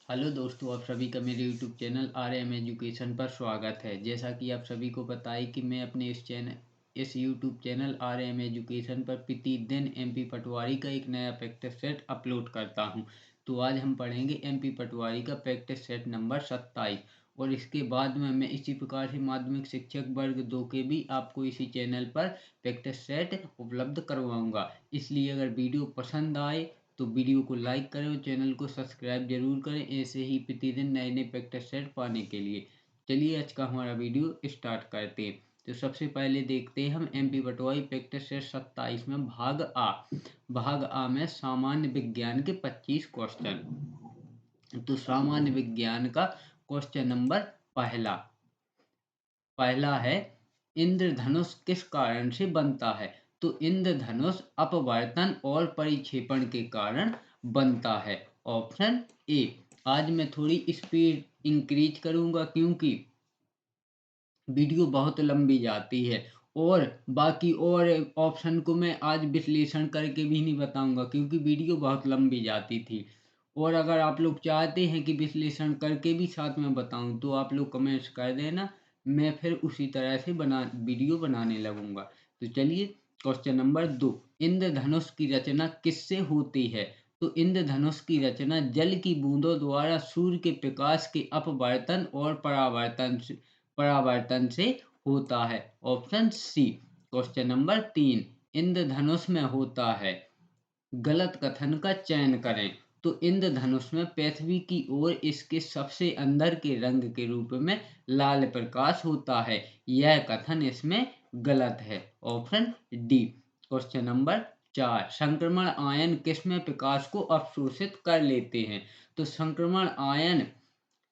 Hello दोस्तों, आप सभी का मेरे यूट्यूब चैनल RM एजुकेशन पर स्वागत है। जैसा कि आप सभी को पता है कि मैं अपने इस यूट्यूब चैनल RM एजुकेशन पर प्रतिदिन MP पटवारी का एक नया प्रैक्टिस सेट अपलोड करता हूं। तो आज हम पढ़ेंगे MP पटवारी का प्रैक्टिस सेट नंबर 27 और इसके बाद में मैं इसी प्रकार से माध्यमिक शिक्षक वर्ग 2 के भी आपको इसी चैनल पर प्रैक्टिस सेट उपलब्ध करवाऊंगा। इसलिए अगर वीडियो पसंद आए तो वीडियो को लाइक करें और चैनल को सब्सक्राइब जरूर करें, ऐसे ही प्रतिदिन नए नए प्रैक्टिस सेट पाने के लिए। चलिए आज का हमारा वीडियो स्टार्ट करते हैं। तो सबसे पहले देखते हैं हम MP पटवारी प्रैक्टिस सेट 27 में भाग आ में सामान्य विज्ञान के 25 क्वेश्चन। तो सामान्य विज्ञान का क्वेश्चन नंबर पहला है, इंद्रधनुष किस कारण से बनता है? तो इंद्रधनुष अपवर्तन और परिक्षेपण के कारण बनता है। Option A. आज मैं थोड़ी स्पीड इंक्रीज करूंगा क्योंकि वीडियो बहुत लंबी जाती है और बाकी और ऑप्शन को मैं आज विश्लेषण करके भी नहीं बताऊंगा क्योंकि वीडियो बहुत लंबी जाती थी। और अगर आप लोग चाहते हैं कि विश्लेषण करके भी साथ में बताऊं तो आप लोग कमेंट्स कर देना, मैं फिर उसी तरह से वीडियो बनाने लगूंगा। तो चलिए क्वेश्चन नंबर 2, इंद्रधनुष की रचना किससे होती है? तो इंद्रधनुष की रचना जल की बूंदों द्वारा सूर्य के प्रकाश के अपवर्तन और परावर्तन से होता है। Option C. क्वेश्चन नंबर 3, इंद्रधनुष में होता है। गलत कथन का चयन करें। तो इंद्रधनुष में पृथ्वी की ओर इसके सबसे अंदर के रंग के रूप में लाल प्रकाश होता है। यह कथन इसमें गलत है। Option D. क्वेश्चन नंबर 4, संक्रमण आयन किसमें प्रकाश को अवशोषित कर लेते हैं? तो संक्रमण आयन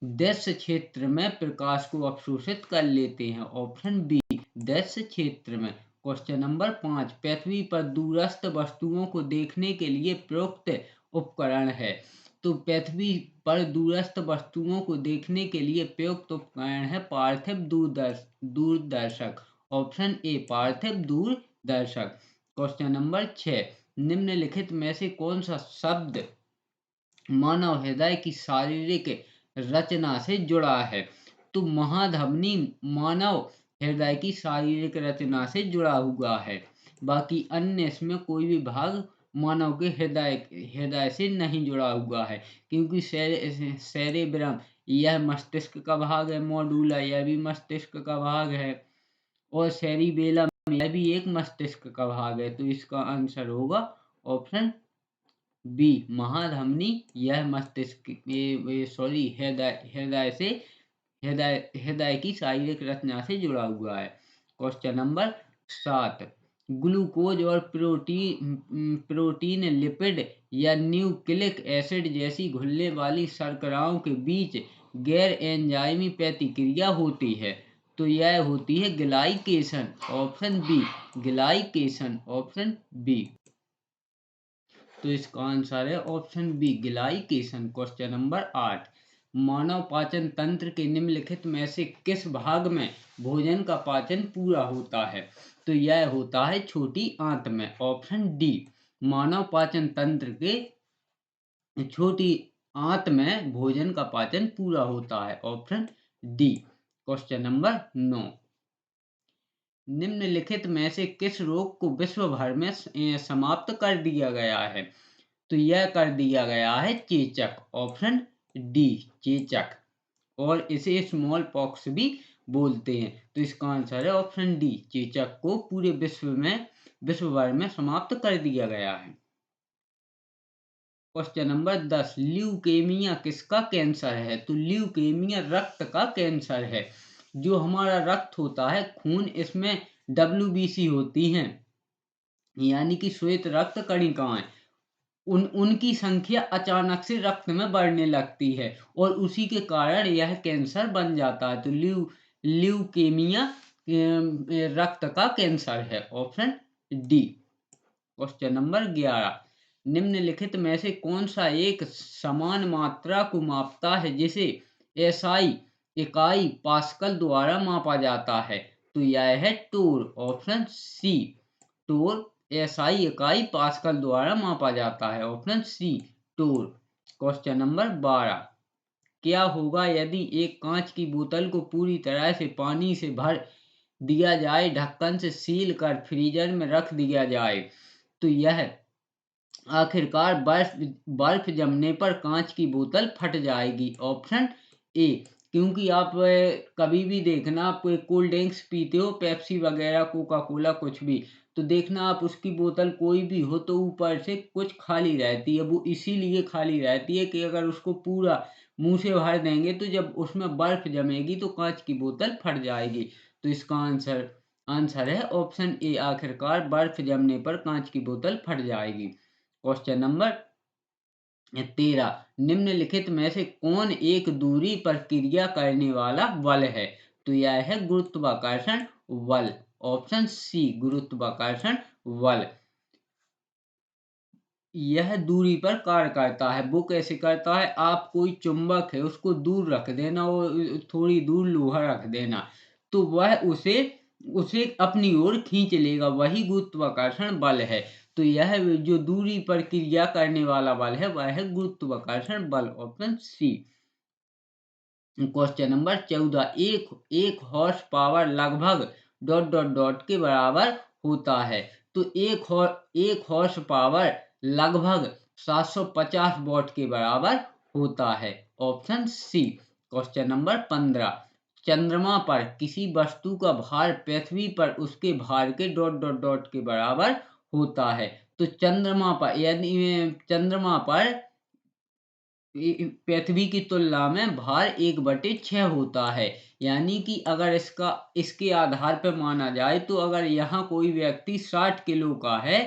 दृश्य क्षेत्र में प्रकाश को अवशोषित कर लेते हैं। ऑप्शन बी, दृश्य क्षेत्र में। क्वेश्चन नंबर 5, पृथ्वी पर दूरस्थ वस्तुओं को देखने के लिए प्रयुक्त उपकरण है। तो पृथ्वी पर दूरस्थ वस्तुओं को देखने के लिए प्रयुक्त उपकरण है पार्थिव दूरदर्शक। ऑप्शन ए, पार्थिव दूरदर्शक। क्वेश्चन नंबर 6, निम्नलिखित में से कौन सा शब्द मानव हृदय की शारीरिक रचना से जुड़ा है? तो महाधमनी मानव हृदय की शारीरिक रचना से जुड़ा हुआ है। बाकी अन्य इसमें कोई भी भाग मानव के हृदय से नहीं जुड़ा हुआ है क्योंकि सेरेब्रम यह मस्तिष्क का भाग है, मॉड्यूला यह भी मस्तिष्क का भाग है और सेरिबेलम यह भी एक मस्तिष्क का भाग है। तो इसका आंसर होगा ऑप्शन बी, महाधमनी यह मस्तिष्क सॉरी हृदय की शारीरिक रचना से जुड़ा हुआ है। क्वेश्चन नंबर 7, ग्लूकोज और प्रोटीन लिपिड या न्यूक्लिक एसिड जैसी घुलने वाली शर्कराओं के बीच गैर एंजाइमी प्रतिक्रिया होती है। तो यह होती है glycation. Option B, glycation. Option B. तो इसका आंसर है option B, glycation. Question number 8, मानव पाचन तंत्र के निम्नलिखित में से किस भाग में भोजन का पाचन पूरा होता है? तो यह होता है छोटी आंत में। ऑप्शन डी, मानव पाचन तंत्र के छोटी आंत में भोजन का पाचन पूरा होता है। Option D. क्वेश्चन नंबर 9, निम्नलिखित में से किस रोग को विश्व भर में समाप्त कर दिया गया है? तो यह कर दिया गया है चेचक। ऑप्शन डी, चेचक। और इसे स्मॉल पॉक्स भी बोलते हैं। तो इसका आंसर है ऑप्शन डी, चेचक को पूरे विश्व भर में समाप्त कर दिया गया है। क्वेश्चन नंबर 10, ल्यूकेमिया किसका कैंसर है? तो ल्यूकेमिया रक्त का कैंसर है। जो हमारा रक्त होता है, खून, इसमें WBC होती हैं यानी कि श्वेत रक्त कणिकाएं, उनकी संख्या अचानक से रक्त में बढ़ने लगती है और उसी के कारण यह कैंसर बन जाता है। तो ल्यूकेमिया रक्त का कैंसर है। Option D. क्वेश्चन नंबर 11, निम्नलिखित में से कौन सा एक समान मात्रा को मापता है जिसे SI इकाई पास्कल द्वारा मापा जाता है? तो यह है टोर। ऑप्शन सी, टोर SI इकाई पास्कल द्वारा मापा जाता है। ऑप्शन सी, टोर। क्वेश्चन नंबर 12, क्या होगा यदि एक कांच की बोतल को पूरी तरह से पानी से भर दिया जाए, ढक्कन से सील कर फ्रीजर में रख दिया जाए, तो यह आखिरकार बर्फ जमने पर कांच की बोतल फट जाएगी। ऑप्शन ए, क्योंकि आप कभी भी देखना, आप कोई कोल्ड ड्रिंक्स पीते हो, पेप्सी वगैरह, कोका कोला, कुछ भी, तो देखना आप उसकी बोतल कोई भी हो तो ऊपर से कुछ खाली रहती है। वो इसीलिए खाली रहती है कि अगर उसको पूरा मुंह से भर देंगे तो जब उसमें बर्फ जमेगी तो कांच की बोतल फट जाएगी। तो इसका आंसर है ऑप्शन ए, आखिरकार बर्फ जमने पर कांच की बोतल फट जाएगी। क्वेश्चन नंबर 13, निम्नलिखित में से कौन एक दूरी पर क्रिया करने वाला बल है? तो यह है गुरुत्वाकर्षण बल। ऑप्शन सी, गुरुत्वाकर्षण बल। यह दूरी पर कार्य करता है। वो कैसे करता है? आप कोई चुंबक है उसको दूर रख देना, और थोड़ी दूर लोहा रख देना, तो वह उसे उसे अपनी ओर खींच लेगा, वही गुरुत्वाकर्षण बल है। तो यह जो दूरी पर क्रिया करने वाला बल है वह है गुरुत्वाकर्षण बल। Option C. क्वेश्चन नंबर 14, एक हॉर्स पावर लगभग डॉट डॉट डॉट के बराबर होता है। तो एक हॉर्स पावर लगभग 750 वॉट के बराबर होता है। Option C. क्वेश्चन नंबर 15, चंद्रमा पर किसी वस्तु का भार पृथ्वी पर उसके भार के डॉट डॉट डॉट के बराबर होता है। तो चंद्रमा पर, यानी चंद्रमा पर पृथ्वी की तुलना में भार 1/6 होता है। यानी कि अगर इसके आधार पर माना जाए तो अगर यहाँ कोई व्यक्ति 60 किलो का है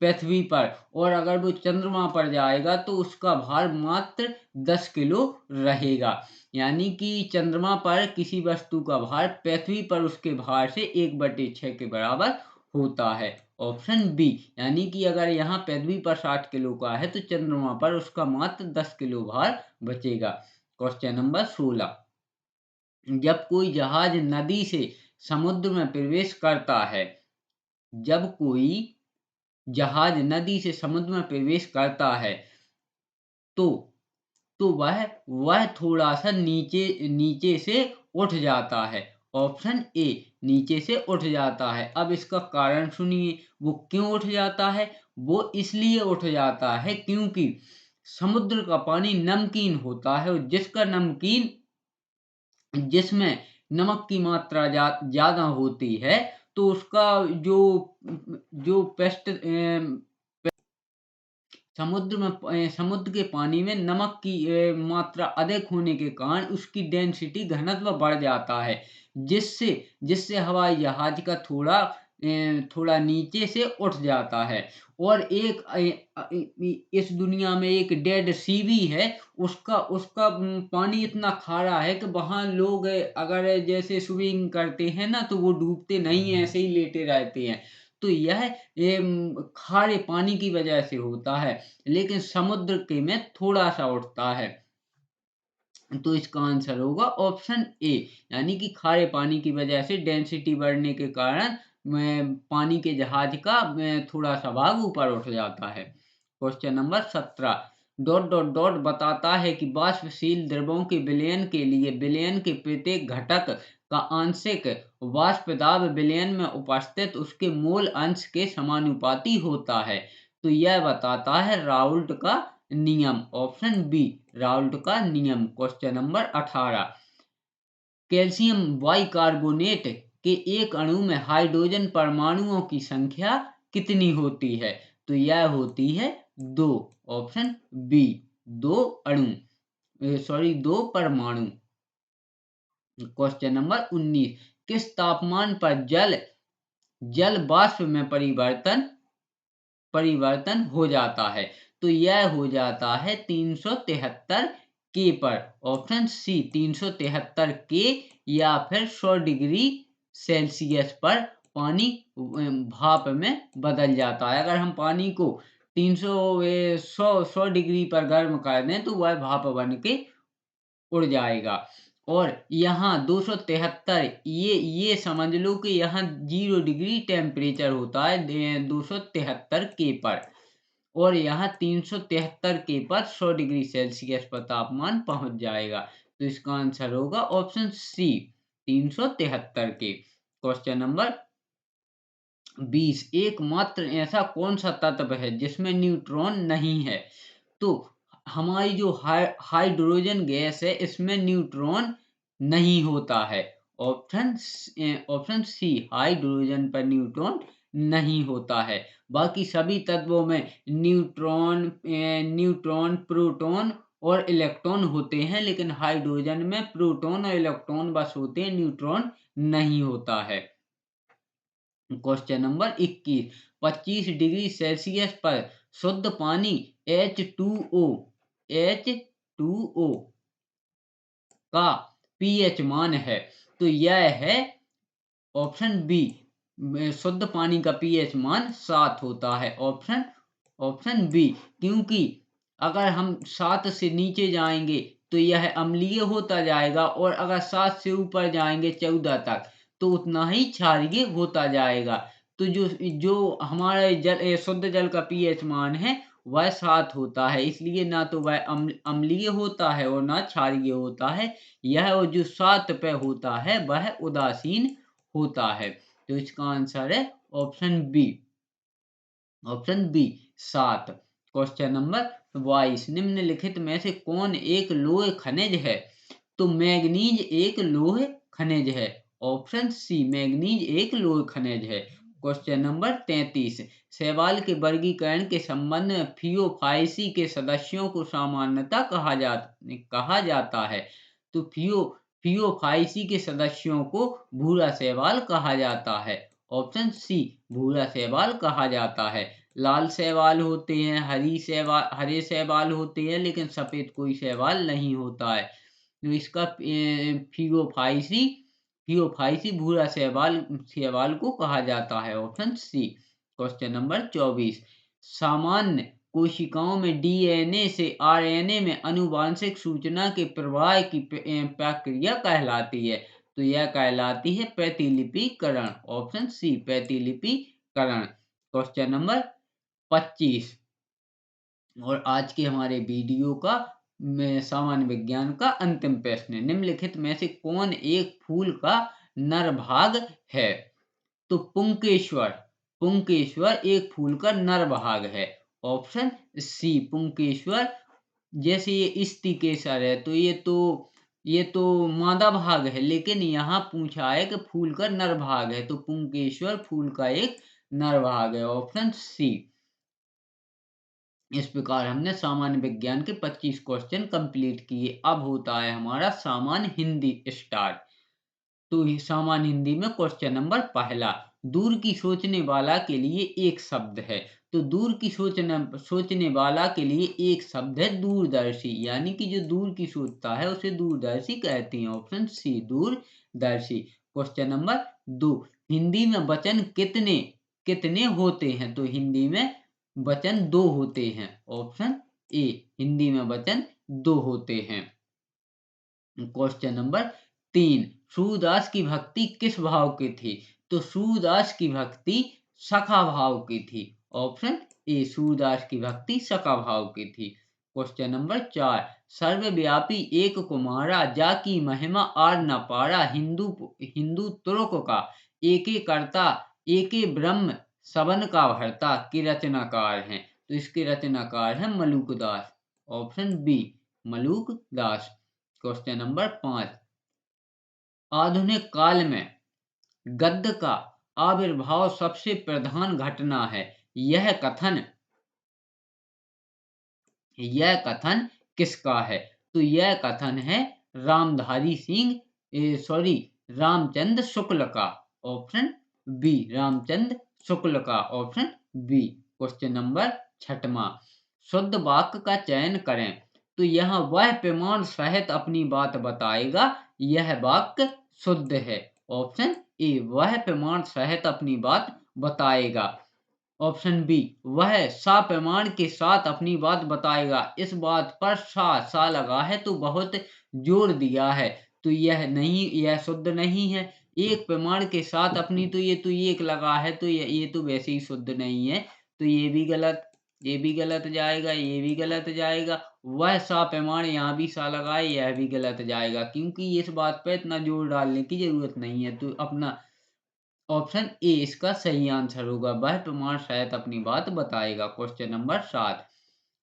पृथ्वी पर, और अगर वो चंद्रमा पर जाएगा तो उसका भार मात्र 10 किलो रहेगा। यानी कि चंद्रमा पर किसी वस्तु का भार पृथ्वी पर उसके भार से 1/6 के बराबर होता है। ऑप्शन बी, यानी कि अगर यहाँ पृथ्वी पर 60 किलो का है तो चंद्रमा पर उसका मात्र 10 किलो भार बचेगा। क्वेश्चन नंबर 16, जब कोई जहाज नदी से समुद्र में प्रवेश करता है, जब कोई जहाज नदी से समुद्र में प्रवेश करता है तो वह थोड़ा सा नीचे नीचे से उठ जाता है। ऑप्शन ए, नीचे से उठ जाता है। अब इसका कारण सुनिए, वो क्यों उठ जाता है? वो इसलिए उठ जाता है क्योंकि समुद्र का पानी नमकीन होता है, और जिसमें नमक की मात्रा ज्यादा होती है, तो उसका जो जो पेस्ट समुद्र के पानी में नमक की मात्रा अधिक होने के कारण उसकी डेंसिटी, घनत्व बढ़ जाता है, जिससे जिससे हवाई जहाज का थोड़ा नीचे से उठ जाता है। और इस दुनिया में एक डेड सी भी है, उसका उसका पानी इतना खारा है कि वहां लोग अगर जैसे स्विमिंग करते हैं ना तो वो डूबते नहीं है, ऐसे ही लेटे रहते हैं। तो यह खारे पानी की वजह से होता है, लेकिन समुद्र के में थोड़ा सा उठता है। तो इसका आंसर होगा ऑप्शन ए, यानी कि खारे पानी की वजह से डेंसिटी बढ़ने के कारण पानी के जहाज का थोड़ा सा भाग ऊपर उठ जाता है। Question number 17, dot dot dot बताता है कि वाष्पशील द्रवों के विलयन के लिए विलयन के प्रत्येक घटक का आंशिक वाष्प दाब विलयन में उपस्थित उसके मोल अंश के समानुपाती होता है। तो यह बताता है राउल्ट का नियम। ऑप्शन बी, राउल्ट का नियम। क्वेश्चन नंबर 18, कैल्शियम बाइकार्बोनेट के एक अणु में हाइड्रोजन परमाणुओं की संख्या कितनी होती है? तो यह होती है 2। ऑप्शन बी, 2 परमाणु। क्वेश्चन नंबर 19, किस तापमान पर जल वाष्प में परिवर्तन हो जाता है? तो यह हो जाता है 373 के पर। ऑप्शन सी, 373 के, या फिर 100 डिग्री सेल्सियस पर पानी भाप में बदल जाता है। अगर हम पानी को 100 डिग्री पर गर्म कर दें तो वह भाप बन के उड़ जाएगा। और यहाँ 273, ये समझ लो कि यहाँ 0 डिग्री टेम्परेचर होता है 273 के पर, और यहाँ 373 के पर 100 डिग्री सेल्सियस पर तापमान पहुंच जाएगा। तो इसका आंसर होगा ऑप्शन सी 373 के। क्वेश्चन नंबर 20, एकमात्र ऐसा कौन सा तत्व है जिसमें न्यूट्रॉन नहीं है? तो हमारी जो हाइड्रोजन गैस है इसमें न्यूट्रॉन नहीं होता है। ऑप्शन सी हाइड्रोजन पर न्यूट्रॉन नहीं होता है। बाकी सभी तत्वों में न्यूट्रॉन, प्रोटॉन और इलेक्ट्रॉन होते हैं, लेकिन हाइड्रोजन में प्रोटॉन और इलेक्ट्रॉन बस होते हैं, न्यूट्रॉन नहीं होता है। क्वेश्चन नंबर 21, 25 डिग्री सेल्सियस पर शुद्ध पानी H2O का पीएच मान है। तो यह है ऑप्शन बी, शुद्ध पानी का पीएच मान 7 होता है। ऑप्शन बी, क्योंकि अगर हम 7 से नीचे जाएंगे तो यह अम्लीय होता जाएगा, और अगर 7 से ऊपर जाएंगे 14 तक तो उतना ही क्षारीय होता जाएगा। तो जो जो हमारा शुद्ध जल का पीएच मान है वह 7 होता है, इसलिए ना तो वह अम्लीय होता है और ना क्षारीय होता है। यह जो 7 पे होता है वह उदासीन होता है। तो इसका आंसर है ऑप्शन बी 7। क्वेश्चन नंबर 22, निम्नलिखित में से कौन एक लौह खनिज है? तो मैग्नीज एक लौह खनिज है। ऑप्शन सी मैग्नीज एक लौह खनिज है। क्वेश्चन नंबर 33, शैवाल के वर्गीकरण के संबंध में फियोफाइसी के सदस्यों को सामान्यतः कहा जाता है। तो फियोफाइसी के सदस्यों को भूरा शैवाल कहा जाता है। ऑप्शन सी भूरा शैवाल कहा जाता है। लाल शैवाल होते हैं, हरे शैवाल होते हैं, लेकिन सफेद कोई शैवाल नहीं होता है। तो इसका फियोफाइसी भूरा शैवाल को कहा जाता है। Option C. क्वेश्चन नंबर 24, सामान्य कोशिकाओं में डीएनए से आरएनए में आनुवांशिक सूचना के प्रवाह की प्रक्रिया कहलाती है। तो यह कहलाती है प्रतिलिपिकरण। ऑप्शन सी प्रतिलिपिकरण। क्वेश्चन नंबर 25 और आज के हमारे वीडियो का सामान्य विज्ञान का अंतिम प्रश्न, निम्नलिखित में से कौन एक फूल का नर भाग है? तो पुंकेश्वर एक फूल का नर भाग है। ऑप्शन सी पुंकेश्वर। जैसे ये स्टिकेसर है तो ये तो मादा भाग है, लेकिन यहाँ पूछा है कि फूल का नर भाग है, तो पुंकेश्वर फूल का एक नर भाग है। Option C. इस प्रकार हमने सामान्य विज्ञान के 25 क्वेश्चन कंप्लीट किए। अब होता है हमारा सामान्य हिंदी स्टार्ट। तो सामान्य हिंदी में क्वेश्चन नंबर पहला, दूर की सोचने वाला के लिए एक शब्द है। तो दूर की सोचने वाला के लिए एक शब्द है दूरदर्शी, यानी कि जो दूर की सोचता है उसे दूरदर्शी कहते हैं। ऑप्शन सी दूरदर्शी। क्वेश्चन नंबर 2, हिंदी में वचन कितने कितने होते हैं? तो हिंदी में वचन 2 होते हैं। ऑप्शन ए हिंदी में वचन 2 होते हैं। क्वेश्चन नंबर 3, सूरदास की भक्ति किस भाव की थी? तो सूरदास की भक्ति सखा भाव की थी। ऑप्शन ए सूरदास की भक्ति सखा भाव की थी। क्वेश्चन नंबर 4, सर्वव्यापी एक कुमारा जाकी महिमा आर न पारा, हिंदू तुर्क का एके करता एके ब्रह्म सबन का भरता के रचनाकार हैं। तो इसके रचनाकार हैं Malukdas. Option B Malukdas. Question number 5, आधुनिक काल में गद्य का आविर्भाव सबसे प्रधान घटना है। यह कथन किसका है? तो यह कथन है रामचंद्र शुक्ल का। ऑप्शन बी रामचंद्र शुक्ल का। Option B. क्वेश्चन नंबर 6, शुद्ध वाक्य का चयन करें। तो यहाँ वह प्रमाण सहित अपनी बात बताएगा, यह वाक्य शुद्ध है। ऑप्शन ए वह प्रमाण सहित अपनी बात बताएगा। ऑप्शन बी वह सप्रमाण के साथ अपनी बात बताएगा। इस बात पर सा लगा है तो बहुत जोर दिया है, तो यह शुद्ध नहीं है। एक प्रमाण के साथ अपनी, तो ये एक लगा है, तो ये तो वैसे ही शुद्ध नहीं है, तो ये भी गलत। ये भी गलत जाएगा, ये भी गलत जाएगा। वह सा पैमाने, यहाँ भी सा लगाए, यह भी गलत जाएगा, क्योंकि इस बात पे इतना जोर डालने की जरूरत नहीं है। तो अपना ऑप्शन ए इसका सही आंसर होगा, वह प्रमाण शायद अपनी बात बताएगा। क्वेश्चन नंबर 7,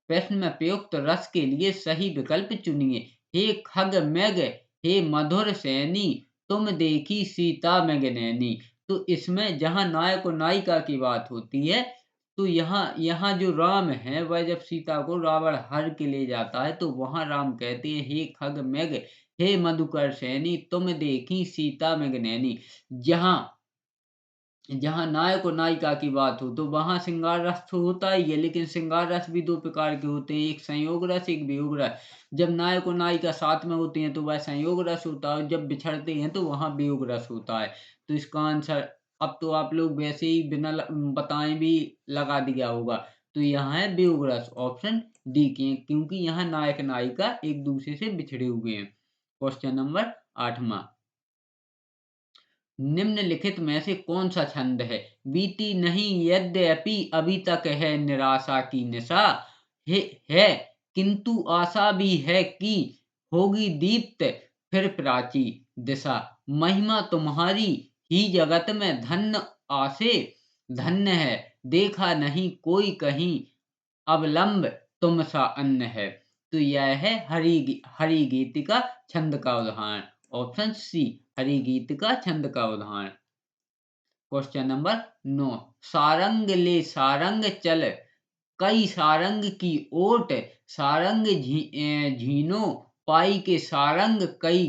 प्रश्न में प्रयुक्त रस के लिए सही विकल्प चुनिए। हे खग मैग, हे मधुर सैनी, तुम देखी सीता मैगनैनी। तो इसमें जहां नायक और नायिका की बात होती है, तो यहाँ यहाँ जो राम है वह जब सीता को रावण हर के ले जाता है, तो वहां राम कहते हैं हे खग मैग, हे मधुकर सैनी, तुम देखी सीता मैगनैनी। जहां जहाँ नायक और नायिका की बात हो तो वहाँ श्रृंगार रस तो होता ही है, लेकिन श्रृंगार रस भी दो प्रकार के होते हैं, एक संयोग रस, एक वियोग रस। जब नायक और नायिका साथ में होते हैं तो वह संयोग रस होता है, जब बिछड़ते हैं तो वहाँ वियोग रस होता है। तो इसका आंसर अब तो आप लोग वैसे ही बिना बताए भी लगा दिया होगा। तो यहाँ है वियोग रस, ऑप्शन डी की, क्योंकि यहाँ नायक नायिका एक दूसरे से बिछड़े हुए हैं। क्वेश्चन नंबर 8वां, निम्नलिखित में से कौन सा छंद है? बीती नहीं यद्यपि अभी तक है निराशा की निशा, है, है किंतु आशा भी है कि होगी दीप्त फिर प्राची दिशा। महिमा तुम्हारी ही जगत में धन्य आसे, धन्य है देखा नहीं कोई कहीं, अवलंब तुम सा अन्न है। तो यह है हरि गीत का छंद का उदाहरण, ऑप्शन सी हरि गीत का छंद का उदाहरण। क्वेश्चन नंबर 9, सारंग ले सारंग चल, कई सारंग की ओट, सारंग झीनो पाई के सारंग कई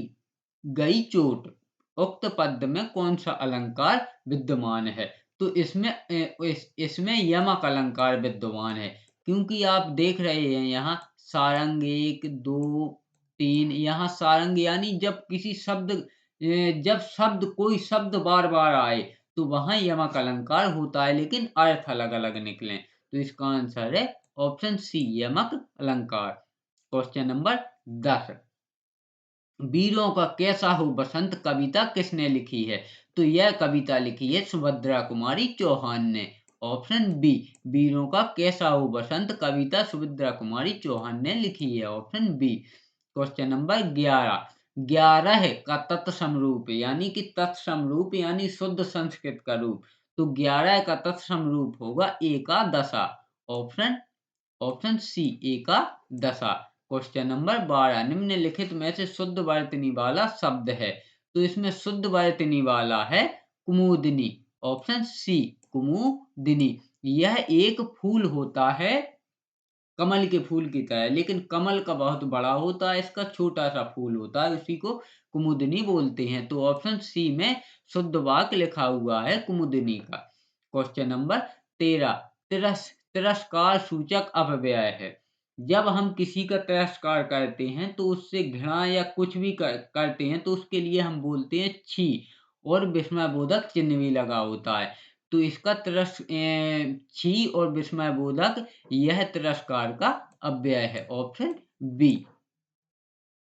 गई चोट। उक्त पद में कौन सा अलंकार विद्यमान है? तो इसमें यमक अलंकार विद्यमान है, क्योंकि आप देख रहे हैं यहाँ सारंग 1 2 3, यहाँ सारंग यानी जब किसी शब्द जब कोई शब्द बार बार आए तो वहां यमक अलंकार होता है, लेकिन अर्थ अलग अलग निकले। तो इसका आंसर है ऑप्शन सी यमक अलंकार। क्वेश्चन नंबर 10, वीरों का कैसा हो बसंत कविता किसने लिखी है? तो यह कविता लिखी है सुभद्रा कुमारी चौहान ने, ऑप्शन बी। वीरों का कैसा हो बसंत कविता सुभद्रा कुमारी चौहान ने लिखी है, ऑप्शन बी। क्वेश्चन नंबर 11, 11 का तत्सम रूप यानी कि तत्सम रूप यानी शुद्ध संस्कृत का रूप। तो 11 का तत्सम रूप होगा एकादशा, ऑप्शन ऑप्शन सी एकादशा। क्वेश्चन नंबर 12, निम्नलिखित में से शुद्ध वर्तनी वाला शब्द है? तो इसमें शुद्ध वर्तनी वाला है कुमुदिनी, ऑप्शन सी कुमुदिनी। यह एक फूल होता है कमल के फूल की तरह, लेकिन कमल का बहुत बड़ा होता है, इसका छोटा सा फूल होता है, उसी को कुमुदिनी बोलते हैं। तो ऑप्शन सी में शुद्ध वाक्य लिखा हुआ है कुमुदिनी का। क्वेश्चन नंबर 13, तिरस्कार सूचक अपव्यय है। जब हम किसी का तिरस्कार करते हैं तो उससे घृणा या कुछ भी करते हैं तो उसके लिए हम बोलते हैं छी, और विस्मयबोधक चिन्ह भी लगा होता है। तो इसका छी और विस्मयबोधक यह तिरस्कार का अव्यय है, ऑप्शन बी।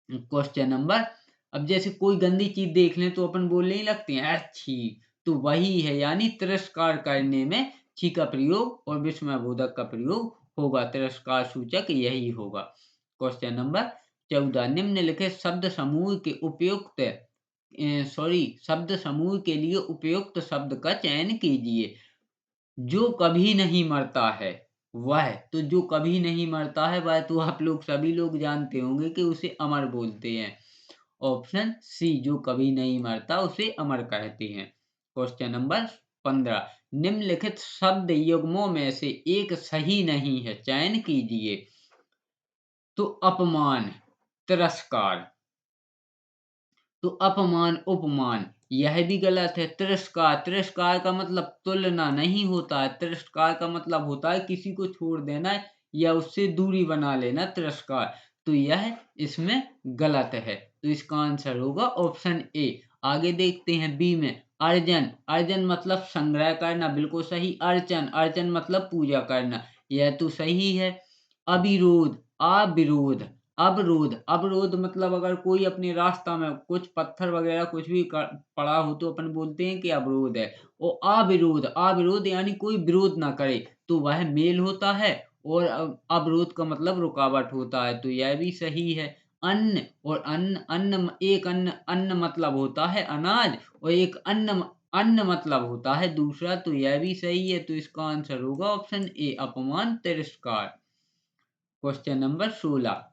क्वेश्चन नंबर, अब जैसे कोई गंदी चीज देख लें तो अपन बोलने ही लगते हैं अच्छी, तो वही है, यानी तिरस्कार करने में छी का प्रयोग और विस्मयबोधक का प्रयोग होगा, तिरस्कार सूचक यही होगा। क्वेश्चन नंबर 14, निम्नलिखित शब्द समूह के उपयुक्त शब्द समूह के लिए उपयुक्त शब्द का चयन कीजिए। जो कभी नहीं मरता है वह, तो जो कभी नहीं मरता है वह तो आप लोग सभी लोग जानते होंगे कि उसे अमर बोलते हैं, ऑप्शन सी जो कभी नहीं मरता उसे अमर कहते हैं। क्वेश्चन नंबर 15, निम्नलिखित शब्द युग्मों में से एक सही नहीं है, चयन कीजिए। तो अपमान, तिरस्कार, तो अपमान उपमान यह भी गलत है। तिरस्कार, तिरस्कार का मतलब तुलना नहीं होता है, तिरस्कार का मतलब होता है किसी को छोड़ देना या उससे दूरी बना लेना, तिरस्कार। तो यह इसमें गलत है, तो इसका आंसर होगा ऑप्शन ए। आगे देखते हैं बी में, अर्जन, अर्जन मतलब संग्रह करना, बिल्कुल सही। अर्चन, अर्चन मतलब पूजा करना, यह तो सही है। अविरोध, अविरोध, अवरोध, अवरोध मतलब अगर कोई अपने रास्ता में कुछ पत्थर वगैरह कुछ भी पड़ा हो तो अपन बोलते हैं कि अवरोध है। और अविरोध, अविरोध यानी कोई विरोध ना करे तो वह मेल होता है। और अवरोध का मतलब रुकावट होता है, तो यह भी सही है। अन्न और अन्न अन्न एक अन्न अन्न मतलब होता है अनाज और एक अन्न मतलब होता है दूसरा, तो यह भी सही है। तो इसका आंसर होगा ऑप्शन ए अपमान तिरस्कार। क्वेश्चन नंबर 16,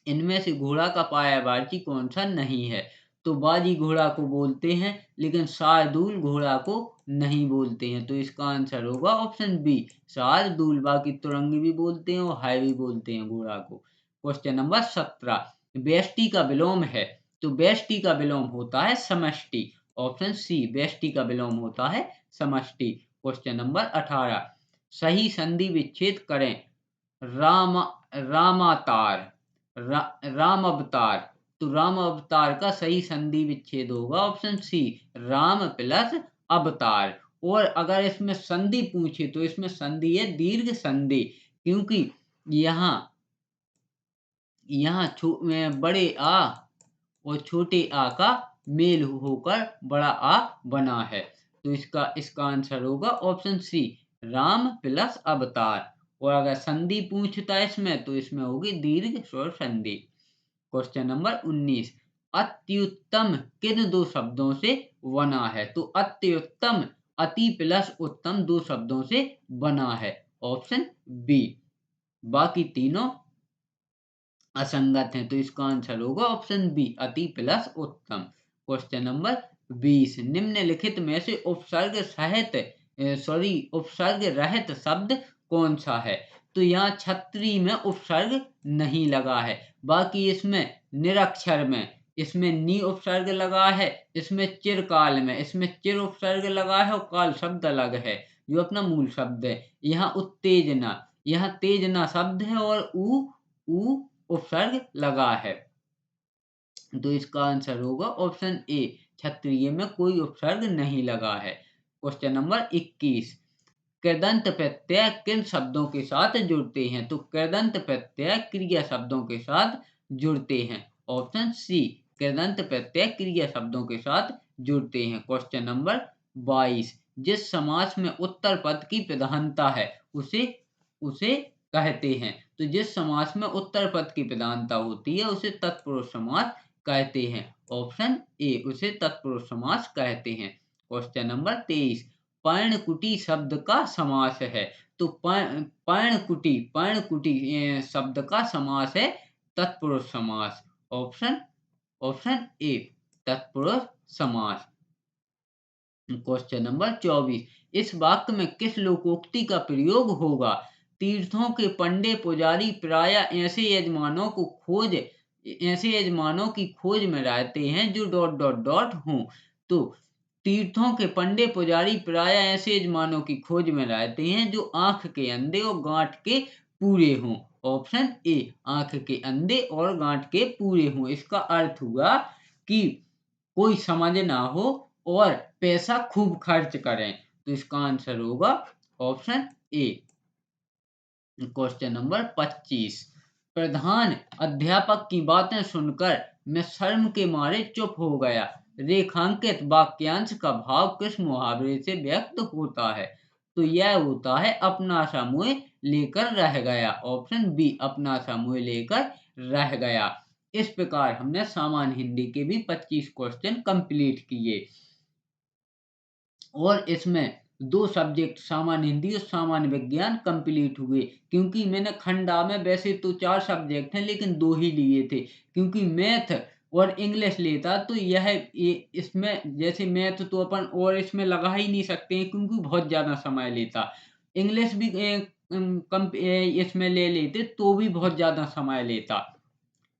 इनमें से घोड़ा का पर्यायवाची कौन सा नहीं है? तो बाजी घोड़ा को बोलते हैं लेकिन शार्दूल घोड़ा को नहीं बोलते हैं, तो इसका आंसर होगा ऑप्शन बी शार्दूल। बाकी तुरंगी भी बोलते हैं और हाय भी बोलते हैं घोड़ा को। क्वेश्चन नंबर 17, व्यष्टि का विलोम है, तो व्यष्टि का विलोम होता है समष्टि। ऑप्शन सी व्यष्टि का विलोम होता है समष्टि। क्वेश्चन नंबर 18, सही संधि विच्छेद करें। राम रामातार राम अवतार, तो राम अवतार का सही संधि विच्छेद होगा ऑप्शन सी राम प्लस अवतार। और अगर इसमें संधि पूछे तो इसमें संधि है दीर्घ संधि, क्योंकि यहाँ यहाँ बड़े आ और छोटे आ का मेल होकर बड़ा आ बना है, तो इसका आंसर होगा ऑप्शन सी राम प्लस अवतार। और अगर संधि पूछता है इसमें तो इसमें होगी दीर्घ स्वर संधि। क्वेश्चन नंबर 19, अत्युत्तम किन दो शब्दों से बना है? तो अत्युत्तम अति प्लस उत्तम दो शब्दों से बना है, ऑप्शन बी। बाकी तीनों असंगत हैं, तो इसका आंसर होगा ऑप्शन बी अति प्लस उत्तम। क्वेश्चन नंबर 20, निम्नलिखित में से उपसर्ग रहित शब्द कौन सा है? तो यहाँ छतरी में उपसर्ग नहीं लगा है, बाकी इसमें निरक्षर में इसमें नी उपसर्ग लगा है, इसमें चिरकाल में इसमें चिर उपसर्ग लगा है और काल शब्द अलग है जो अपना मूल शब्द है। यहाँ उत्तेजना, यहाँ तेजना शब्द है और ऊ उपसर्ग लगा है, तो इसका आंसर होगा ऑप्शन ए क्षत्रिय में कोई उपसर्ग नहीं लगा है। क्वेश्चन नंबर 21, कृदंत प्रत्यय किन शब्दों के साथ जुड़ते हैं? तो कृदंत प्रत्यय क्रिया शब्दों के साथ जुड़ते हैं, ऑप्शन सी कृदंत प्रत्यय क्रिया शब्दों के साथ जुड़ते हैं। क्वेश्चन नंबर 22, जिस समास में उत्तर पद की प्रधानता है उसे उसे कहते हैं। तो जिस समास में उत्तर पद की प्रधानता होती है उसे तत्पुरुष समास कहते हैं, ऑप्शन ए उसे तत्पुरुष समास कहते हैं। क्वेश्चन नंबर 23, पर्णकुटी शब्द का समास है। तो पर्णकुटी शब्द का समास है तत्पुरुष समास, ऑप्शन ए तत्पुरुष समास। क्वेश्चन नंबर 24, इस वाक्य में किस लोकोक्ति का प्रयोग होगा? तीर्थों के पंडे पुजारी प्राय ऐसे यजमानों की खोज में रहते हैं जो ... हों। तो तीर्थों के पंडे पुजारी प्राय ऐसे यजमानों की खोज में रहते हैं जो आंख के अंधे और गांठ के पूरे हों, ऑप्शन ए आंख के अंधे और गांठ के पूरे हों। इसका अर्थ हुआ कि कोई समझ ना हो और पैसा खूब खर्च करें, तो इसका आंसर होगा ऑप्शन ए। क्वेश्चन नंबर 25, प्रधान अध्यापक की बातें सुनकर मैं शर्म के मारे चुप हो गया। रेखांकित वाक्यांश का भाव किस मुहावरे से व्यक्त होता है? तो यह होता है अपना सा मुँह लेकर रह गया, ऑप्शन बी अपना सा मुँह लेकर रह गया। इस प्रकार हमने सामान्य हिंदी के भी 25 क्वेश्चन कंप्लीट किए और इसमें 2 सब्जेक्ट सामान्य हिंदी और सामान्य विज्ञान कंप्लीट हुए, क्योंकि मैंने खंडा में वैसे तो 4 सब्जेक्ट हैं लेकिन 2 ही लिए थे, क्योंकि मैथ और इंग्लिश लेता तो इसमें जैसे मैथ तो अपन और इसमें लगा ही नहीं सकते हैं क्योंकि बहुत ज़्यादा समय लेता। इंग्लिश भी इसमें ले लेते तो भी बहुत ज़्यादा समय लेता,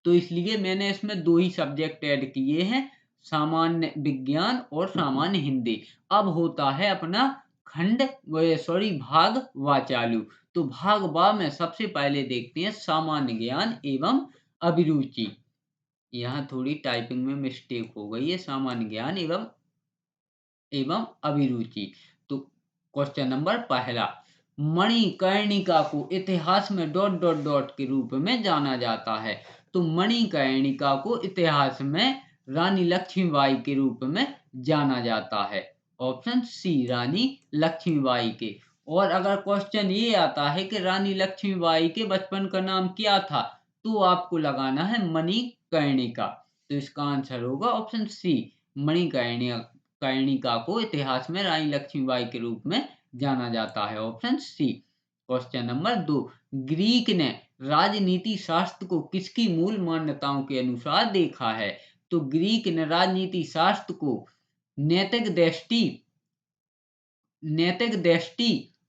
तो इसलिए मैंने इसमें 2 ही सब्जेक्ट ऐड किए हैं, सामान्य विज्ञान और सामान्य हिंदी। अब होता है अपना भाग वा चालू। तो भाग वा में सबसे पहले देखते हैं सामान्य ज्ञान एवं अभिरुचि। यहाँ थोड़ी टाइपिंग में मिस्टेक हो गई है, सामान्य ज्ञान एवं अभिरुचि। तो क्वेश्चन नंबर पहला, मणिकर्णिका को इतिहास में ... के रूप में जाना जाता है। तो मणिकर्णिका को इतिहास में रानी लक्ष्मीबाई के रूप में जाना जाता है, ऑप्शन सी रानी लक्ष्मीबाई के। और अगर क्वेश्चन ये आता है कि रानी लक्ष्मीबाई के बचपन का नाम क्या था, तो आपको लगाना है मणिकर्णिका। तो इसका आंसर होगा ऑप्शन सी, मणिकर्णिका को इतिहास में रानी लक्ष्मीबाई के रूप में जाना जाता है, option C. Question number 2, Greek ने राजनीति शास्त्र को किसकी मूल मान्यताओं के अनुसार देखा है? तो ग्रीक ने राजनीति शास्त्र को नैतिक दृष्टि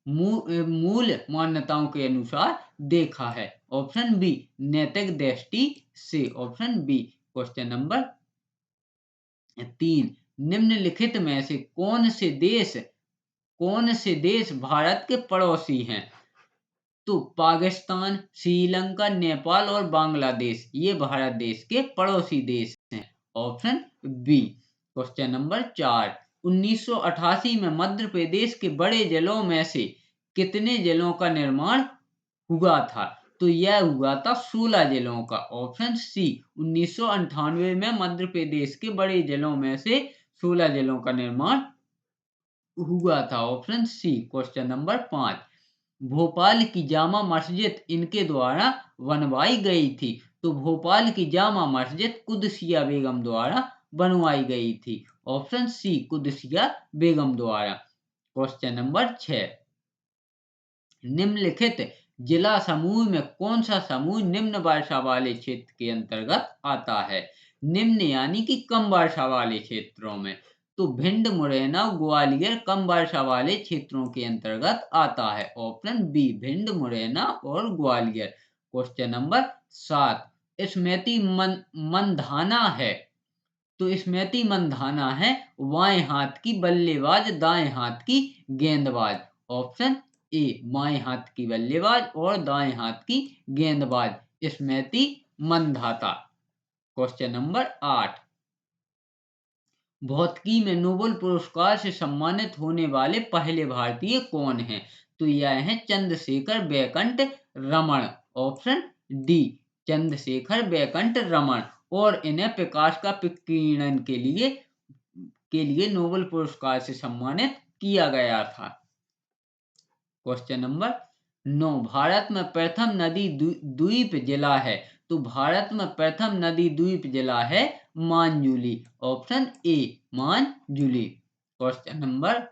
मूल मान्यताओं के अनुसार देखा है, ऑप्शन बी, नैतिक दृष्टि से, ऑप्शन बी। क्वेश्चन नंबर 3, निम्नलिखित में से कौन से देश भारत के पड़ोसी हैं? तो पाकिस्तान, श्रीलंका, नेपाल और बांग्लादेश ये भारत देश के पड़ोसी देश हैं, ऑप्शन बी। क्वेश्चन नंबर 4, 1988 में मध्य प्रदेश के बड़े जिलों में से कितने जिलों का निर्माण हुआ था? तो यह हुआ था 16 जिलों का, ऑप्शन सी। 1998 में मध्य प्रदेश के बड़े जिलों में से 16 जिलों का निर्माण हुआ था, option C. Question number 5, Bhopal की जामा मस्जिद इनके द्वारा बनवाई गई थी? तो भोपाल की जामा मस्जिद कुदसिया बेगम द्वारा बनवाई गई थी, ऑप्शन सी, कुदसिया बेगम द्वारा। क्वेश्चन नंबर 6, निम्नलिखित जिला समूह में कौन सा समूह निम्न वर्षा वाले क्षेत्र के अंतर्गत आता है? निम्न यानी कि कम वर्षा वाले क्षेत्रों में। तो भिंड, मुरैना, ग्वालियर कम वर्षा वाले क्षेत्रों के अंतर्गत आता है, ऑप्शन बी, भिंड, मुरैना और ग्वालियर। क्वेश्चन नंबर 7, स्मृति मंधाना है? तो स्मृति मंधाना है बाएं हाथ की बल्लेबाज, दाएं हाथ की गेंदबाज, ऑप्शन ए, बाएं हाथ की बल्लेबाज और दाएं हाथ की गेंदबाज स्मृति मंधाता। क्वेश्चन नंबर 8, भौतिकी में नोबेल पुरस्कार से सम्मानित होने वाले पहले भारतीय कौन हैं? तो यह है चंद्रशेखर बैकंठ रमण, ऑप्शन डी, चंद्रशेखर बैकंठ रमण। और इन्हें प्रकाश का विकिरण के लिए नोबेल पुरस्कार से सम्मानित किया गया था। क्वेश्चन नंबर 9, भारत में प्रथम नदी द्वीप जिला है? तो भारत में प्रथम नदी द्वीप जिला है मानजुली, ऑप्शन ए, मानजुली। क्वेश्चन नंबर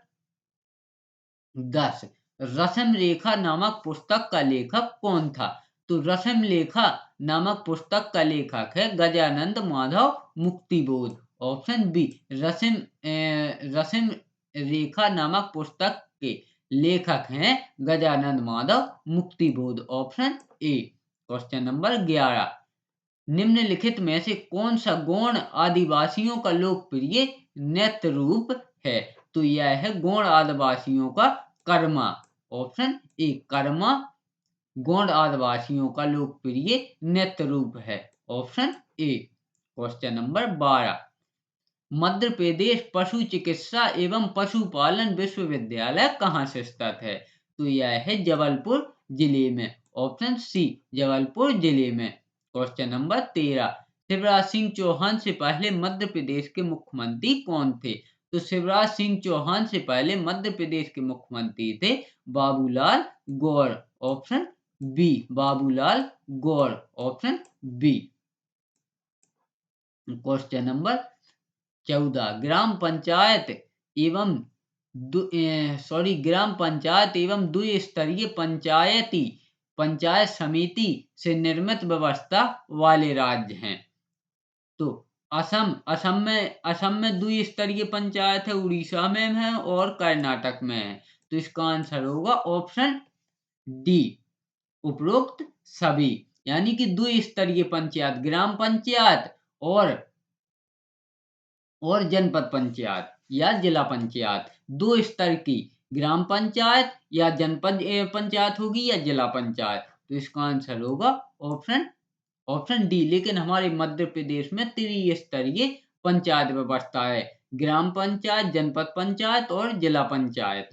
10, रसम रेखा नामक पुस्तक का लेखक कौन था? तो रसम रेखा नामक पुस्तक का लेखक है गजानंद माधव मुक्तिबोध, ऑप्शन बी। रसम रेखा नामक पुस्तक के लेखक हैं Gajanand Madhav Muktibodh, option A. Question number 11, निम्नलिखित में से कौन सा गौड़ आदिवासियों का लोकप्रिय नृत्य रूप है? तो यह है गौड़ आदिवासियों का कर्मा, ऑप्शन ए, कर्मा गौड़ आदिवासियों का लोकप्रिय नृत्य रूप है, option A. Question number 12, Madhya Pradesh पशु चिकित्सा एवं पशुपालन विश्वविद्यालय कहाँ से स्थित है? तो यह है जबलपुर जिले में, ऑप्शन सी, जबलपुर जिले में। क्वेश्चन नंबर 13, शिवराज सिंह चौहान से पहले मध्य प्रदेश के मुख्यमंत्री कौन थे? तो शिवराज सिंह चौहान से पहले मध्य प्रदेश के मुख्यमंत्री थे Babulal Gaur, option B, Babulal Gaur, option B. Question number 14, ग्राम पंचायत एवं द्विस्तरीय पंचायत समिति से निर्मित व्यवस्था वाले राज्य हैं? तो असम में द्विस्तरीय पंचायत है, उड़ीसा में है और कर्नाटक में है। तो इसका आंसर होगा ऑप्शन डी, उपरोक्त सभी। यानी कि द्विस्तरीय पंचायत, ग्राम पंचायत और जनपद पंचायत या जिला पंचायत, दो स्तर की ग्राम पंचायत या जनपद पंचायत होगी या जिला पंचायत। तो इसका आंसर होगा ऑप्शन डी। लेकिन हमारे मध्य प्रदेश में त्रिस्तरीय पंचायत व्यवस्था है, ग्राम पंचायत, जनपद पंचायत और जिला पंचायत।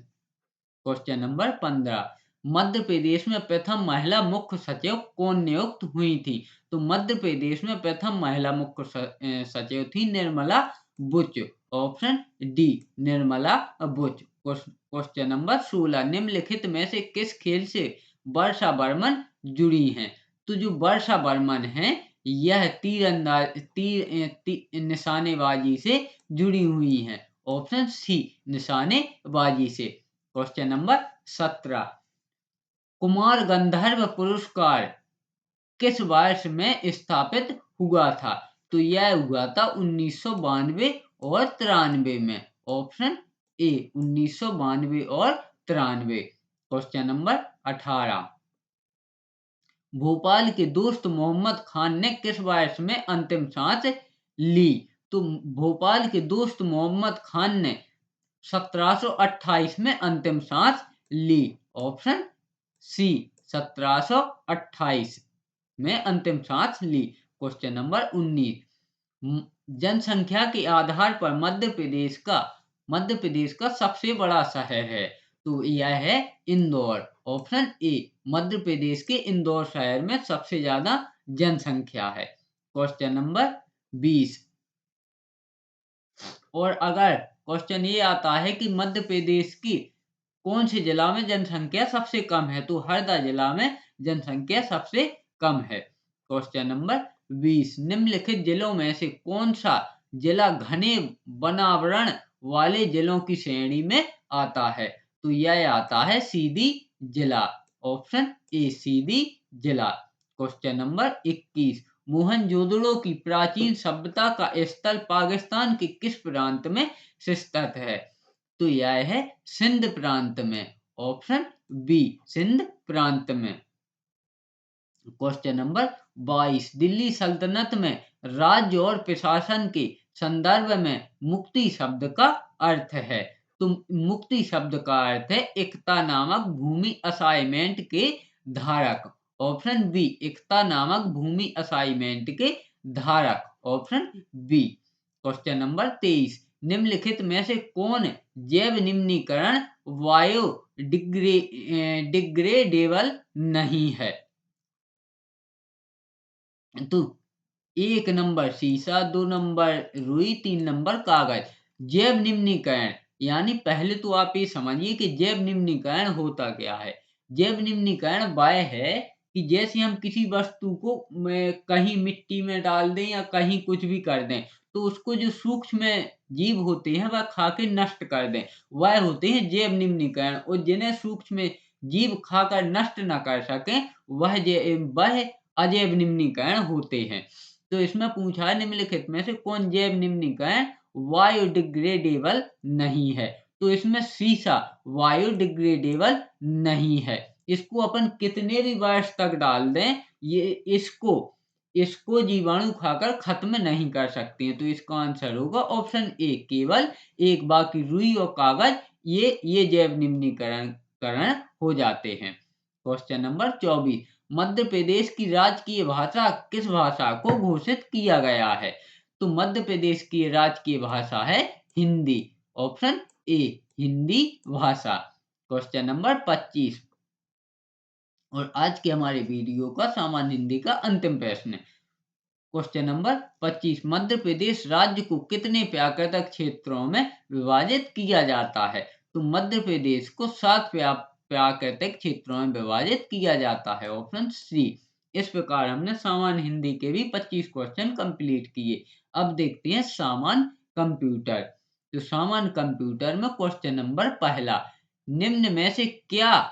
क्वेश्चन नंबर 15, मध्य प्रदेश में प्रथम महिला मुख्य सचिव कौन नियुक्त हुई थी? तो मध्य प्रदेश में प्रथम महिला मुख्य सचिव थी Nirmala Buch, option D, Nirmala Buch. Question number 16, निम्नलिखित में से किस खेल से वर्षा बर्मन जुड़ी हैं? तो जो वर्षा बर्मन है यह निशानेबाजी से जुड़ी हुई हैं। ऑप्शन सी, निशानेबाजी से। क्वेश्चन नंबर 17, कुमार गंधर्व पुरस्कार किस वर्ष में स्थापित हुआ था? तो यह हुआ था 1992 और 93 में। ऑप्शन ए, 1992 और 93। क्वेश्चन नंबर 18, भोपाल के दोस्त मोहम्मद खान ने किस वर्ष में अंतिम सांस ली? तो भोपाल के दोस्त मोहम्मद खान ने 1728 में अंतिम सांस ली। ऑप्शन सी, 1728 में अंतिम सांस ली। क्वेश्चन नंबर 19, जनसंख्या के आधार पर मध्य प्रदेश का सबसे बड़ा शहर है? तो यह है इंदौर। ऑप्शन ए, मध्य प्रदेश के इंदौर शहर में सबसे ज्यादा जनसंख्या है। क्वेश्चन नंबर 20, और अगर क्वेश्चन ये आता है कि मध्य प्रदेश की कौन से जिला में जनसंख्या सबसे कम है? तो हरदा जिला में जनसंख्या सबसे कम है। क्वेश्चन नंबर 20, निम्नलिखित जिलों में से कौन सा जिला घने वनावरण वाले जिलों की श्रेणी में आता है? तो यह आता है सीधी जिला। ऑप्शन ए, सीधी जिला। क्वेश्चन नंबर 21, मोहनजोदड़ो की प्राचीन सभ्यता का स्थल पाकिस्तान के किस प्रांत में स्थित है? तो यह है सिंध प्रांत में। ऑप्शन बी, सिंध प्रांत में। क्वेश्चन नंबर 22, दिल्ली सल्तनत में राज्य और प्रशासन के संदर्भ में मुक्ति शब्द का अर्थ है? तो मुक्ति शब्द का अर्थ है एकता नामक भूमि असाइनमेंट के धारक। ऑप्शन बी, एकता नामक भूमि असाइनमेंट के धारक। Option B. क्वेश्चन नंबर 23, निम्नलिखित में से कौन जैव निम्नीकरण डिग्रेडेबल नहीं है? तो 1 नंबर शीशा, 2 नंबर रुई, 3 नंबर कागज। जैव निम्नीकरण यानी पहले तो आप ये समझिए कि जैव निम्नीकरण होता क्या है। जैव निम्नीकरण वह है कि जैसे हम किसी वस्तु को कहीं मिट्टी में डाल दें या कहीं कुछ भी कर दें तो उसको जो सूक्ष्म जीव होते हैं वह खा के नष्ट कर दें, वह होते हैं जैव निम्नीकरण। और जिन्हें सूक्ष्म जीव खाकर नष्ट न कर सकें वह अजैव निम्नीकरण होते हैं। तो इसमें पूछा है निम्नलिखित में से कौन जैव निम्नीकरण बायोडिग्रेडेबल नहीं है? तो इसमें शीशा बायोडिग्रेडेबल नहीं है। इसको अपन कितने भी वर्ष तक डाल दें ये इसको जीवाणु खाकर खत्म नहीं कर सकते हैं। तो इसका आंसर होगा ऑप्शन ए, केवल एक। बाकी रुई और कागज ये जैव निम्नीकरण हो जाते हैं। क्वेश्चन नंबर 24, मध्य प्रदेश की राजकीय भाषा किस भाषा को घोषित किया गया है? तो मध्य प्रदेश की राजकीय भाषा है हिंदी। ऑप्शन ए, हिंदी भाषा। क्वेश्चन नंबर 25, और आज के हमारे वीडियो का सामान्य हिंदी का अंतिम प्रश्न है। क्वेश्चन नंबर 25, मध्य प्रदेश राज्य को कितने प्राकृतिक क्षेत्रों में विभाजित किया जाता है? तो मध्य प्रदेश को 7 प्राकृतिक क्षेत्रों में विभाजित किया जाता है। Option C. इस प्रकार हमने सामान्य हिंदी के भी 25 क्वेश्चन कंप्लीट किए। अब देखते हैं सामान्य कंप्यूटर। तो सामान्य कंप्यूटर में क्वेश्चन नंबर पहला, निम्न में से क्या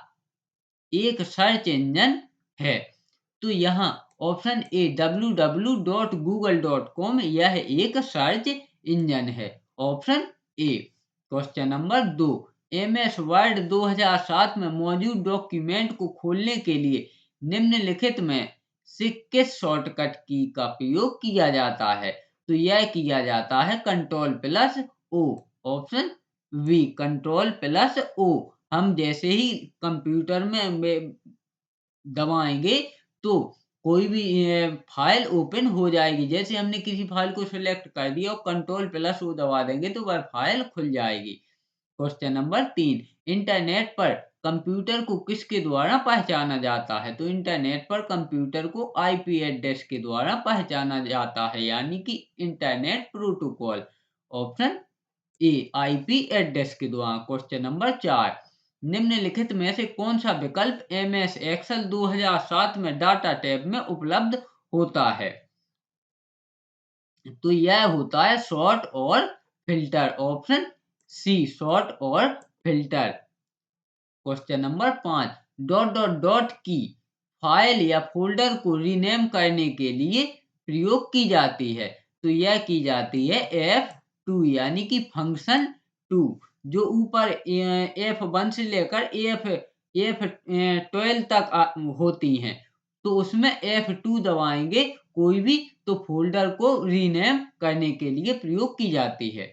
एक सर्च इंजन है? तो यहाँ ऑप्शन ए, www.google.com यह एक सर्च इंजन है। Option A. Question number 2, MS word 2007 में मौजूद डॉक्यूमेंट को खोलने के लिए निम्नलिखित में से किस शॉर्टकट की का प्रयोग किया जाता है? तो यह किया जाता है Ctrl+O। Option B, Ctrl+O। हम जैसे ही कंप्यूटर में दबाएंगे तो कोई भी फाइल ओपन हो जाएगी। जैसे हमने किसी फाइल को सिलेक्ट कर दिया और Ctrl+O दबा देंगे तो वह फाइल खुल जाएगी। क्वेश्चन नंबर 3, इंटरनेट पर कंप्यूटर को किसके द्वारा पहचाना जाता है? तो इंटरनेट पर कंप्यूटर को IP एड्रेस के द्वारा पहचाना जाता है, यानी कि internet protocol. Option A IP address के द्वारा। क्वेश्चन नंबर 4, निम्नलिखित में से कौन सा विकल्प एमएस एक्सेल 2007 में डाटा टैब में उपलब्ध होता है? तो यह होता है सॉर्ट और फिल्टर, ऑप्शन सी सॉर्ट और filter. Question number 5, dot dot dot की फाइल या फोल्डर को रीनेम करने के लिए प्रयोग की जाती है। तो यह की जाती है F2 यानी कि फंक्शन 2, जो ऊपर F1 से लेकर F12 तक होती हैं। तो उसमें F2 दबाएंगे कोई भी, तो फोल्डर को रीनेम करने के लिए प्रयोग की जाती है।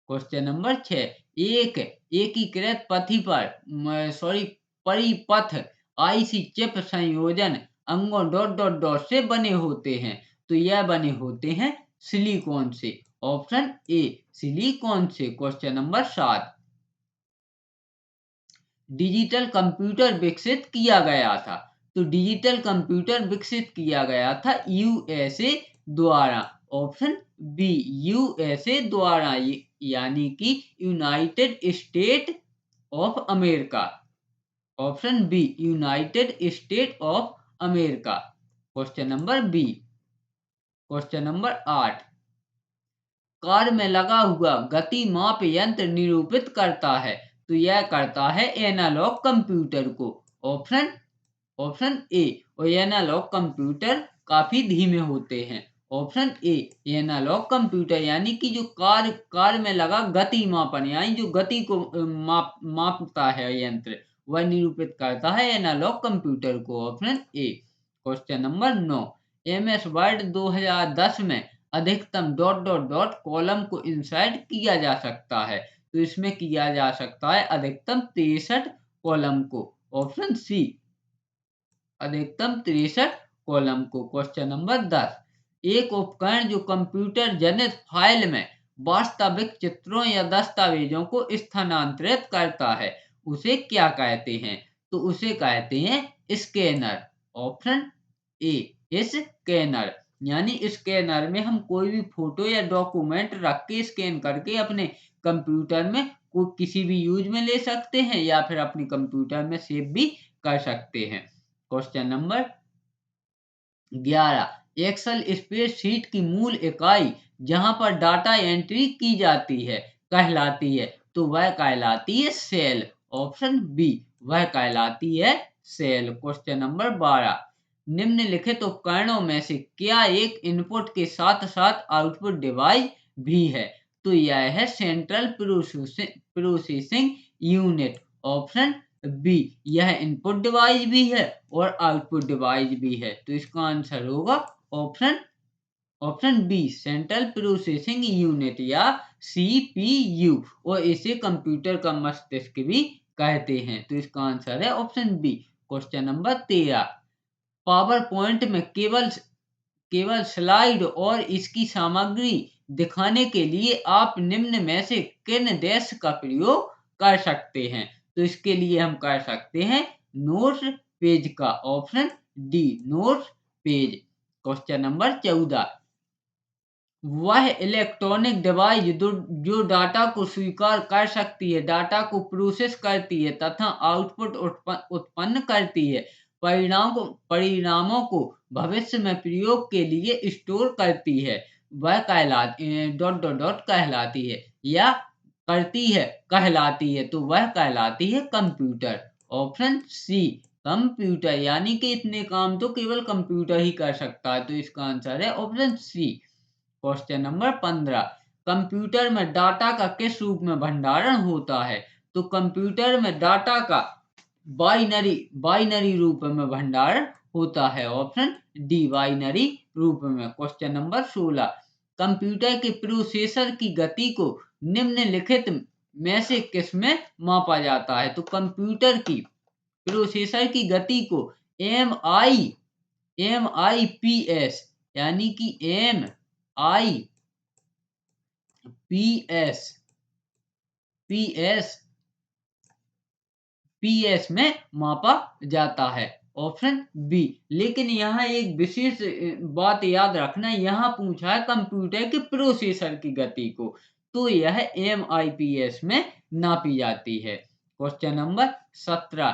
क्वेश्चन नंबर 6, एक एकीकृत परिपथ आईसी चिप संयोजन अंगों डॉट डॉट डॉट से बने होते हैं। तो यह बने होते हैं सिलिकॉन से, ऑप्शन ए सिलिकॉन से। क्वेश्चन नंबर 7, डिजिटल कंप्यूटर विकसित किया गया था। तो डिजिटल कंप्यूटर विकसित किया गया था यूएसए द्वारा, ऑप्शन बी यूएसए द्वारा, यानी कि United State of America, option B United State of America. Question number B. Question number 8, car में लगा हुआ गति माप यंत्र निरूपित करता है। तो यह करता है एनालॉग कंप्यूटर को, ऑप्शन ऑप्शन ए। और एनालॉग कंप्यूटर काफी धीमे होते हैं, ऑप्शन ए एनालॉग कंप्यूटर, यानी कि जो कार में लगा गति मापन, यानी जो गति को मापता है यंत्र, वह निरूपित करता है एनालॉग कंप्यूटर को, option A. Question number 9, MS word 2010 में अधिकतम डॉट डॉट डॉट कॉलम को इंसर्ट किया जा सकता है। तो इसमें किया जा सकता है अधिकतम 63 कॉलम को, ऑप्शन सी अधिकतम 63 कॉलम को। क्वेश्चन नंबर 10, एक उपकरण जो कंप्यूटर जनित फाइल में वास्तविक चित्रों या दस्तावेजों को स्थानांतरित करता है, उसे क्या कहते हैं? तो उसे कहते हैं स्कैनर, ऑप्शन ए स्कैनर। यानी स्कैनर में हम कोई भी फोटो या डॉक्यूमेंट रख के स्कैन करके अपने कंप्यूटर में किसी भी यूज में ले सकते हैं, या फिर अपने कंप्यूटर में सेव भी कर सकते हैं। क्वेश्चन नंबर 11, एक्सेल स्प्रेडशीट की मूल इकाई जहां पर डाटा एंट्री की जाती है कहलाती है। तो वह कहलाती है सेल, ऑप्शन बी वह कहलाती है सेल। क्वेश्चन नंबर 12, निम्नलिखित उपकरणों में से क्या एक इनपुट के साथ साथ आउटपुट डिवाइस भी है? तो यह है central processing unit, option B यह इनपुट डिवाइस भी है और आउटपुट डिवाइस भी है। तो इसका आंसर होगा option option B central processing unit या सीपीयू, और इसे कंप्यूटर का मस्तिष्क भी कहते हैं। तो इसका आंसर है option B. Question number 13, PowerPoint में केवल स्लाइड और इसकी सामग्री दिखाने के लिए आप निम्न में से किन डैश का प्रयोग कर सकते हैं? तो इसके लिए हम कर सकते हैं नोट्स पेज का, option D notes page. Question number 14, वह इलेक्ट्रॉनिक डिवाइस जो डाटा को स्वीकार कर सकती है, डाटा को प्रोसेस करती है तथा आउटपुट उत्पन्न करती है, परिणामों को भविष्य में प्रयोग के लिए स्टोर करती है, वह कहलाती डॉट डॉट डॉट कहलाती है, या करती है कहलाती है। तो वह कहलाती है कंप्यूटर, ऑप्शन सी कंप्यूटर, यानी कि इतने काम तो केवल कंप्यूटर ही कर सकता है। तो इसका आंसर है option C. Question number 15, computer में डाटा का किस रूप में भंडारण होता है? तो कंप्यूटर में डाटा का बाइनरी रूप में भंडारण होता है, ऑप्शन डी बाइनरी रूप में। क्वेश्चन नंबर 16, कंप्यूटर के प्रोसेसर की गति को निम्नलिखित में से किस में मापा जाता है? तो कंप्यूटर की प्रोसेसर की गति को एम आई पी एस, यानी कि MIPS में मापा जाता है, ऑप्शन बी। लेकिन यहाँ एक विशेष बात याद रखना, यहाँ पूछा है कंप्यूटर के प्रोसेसर की गति को, तो यह MIPS में नापी जाती है। क्वेश्चन नंबर 17,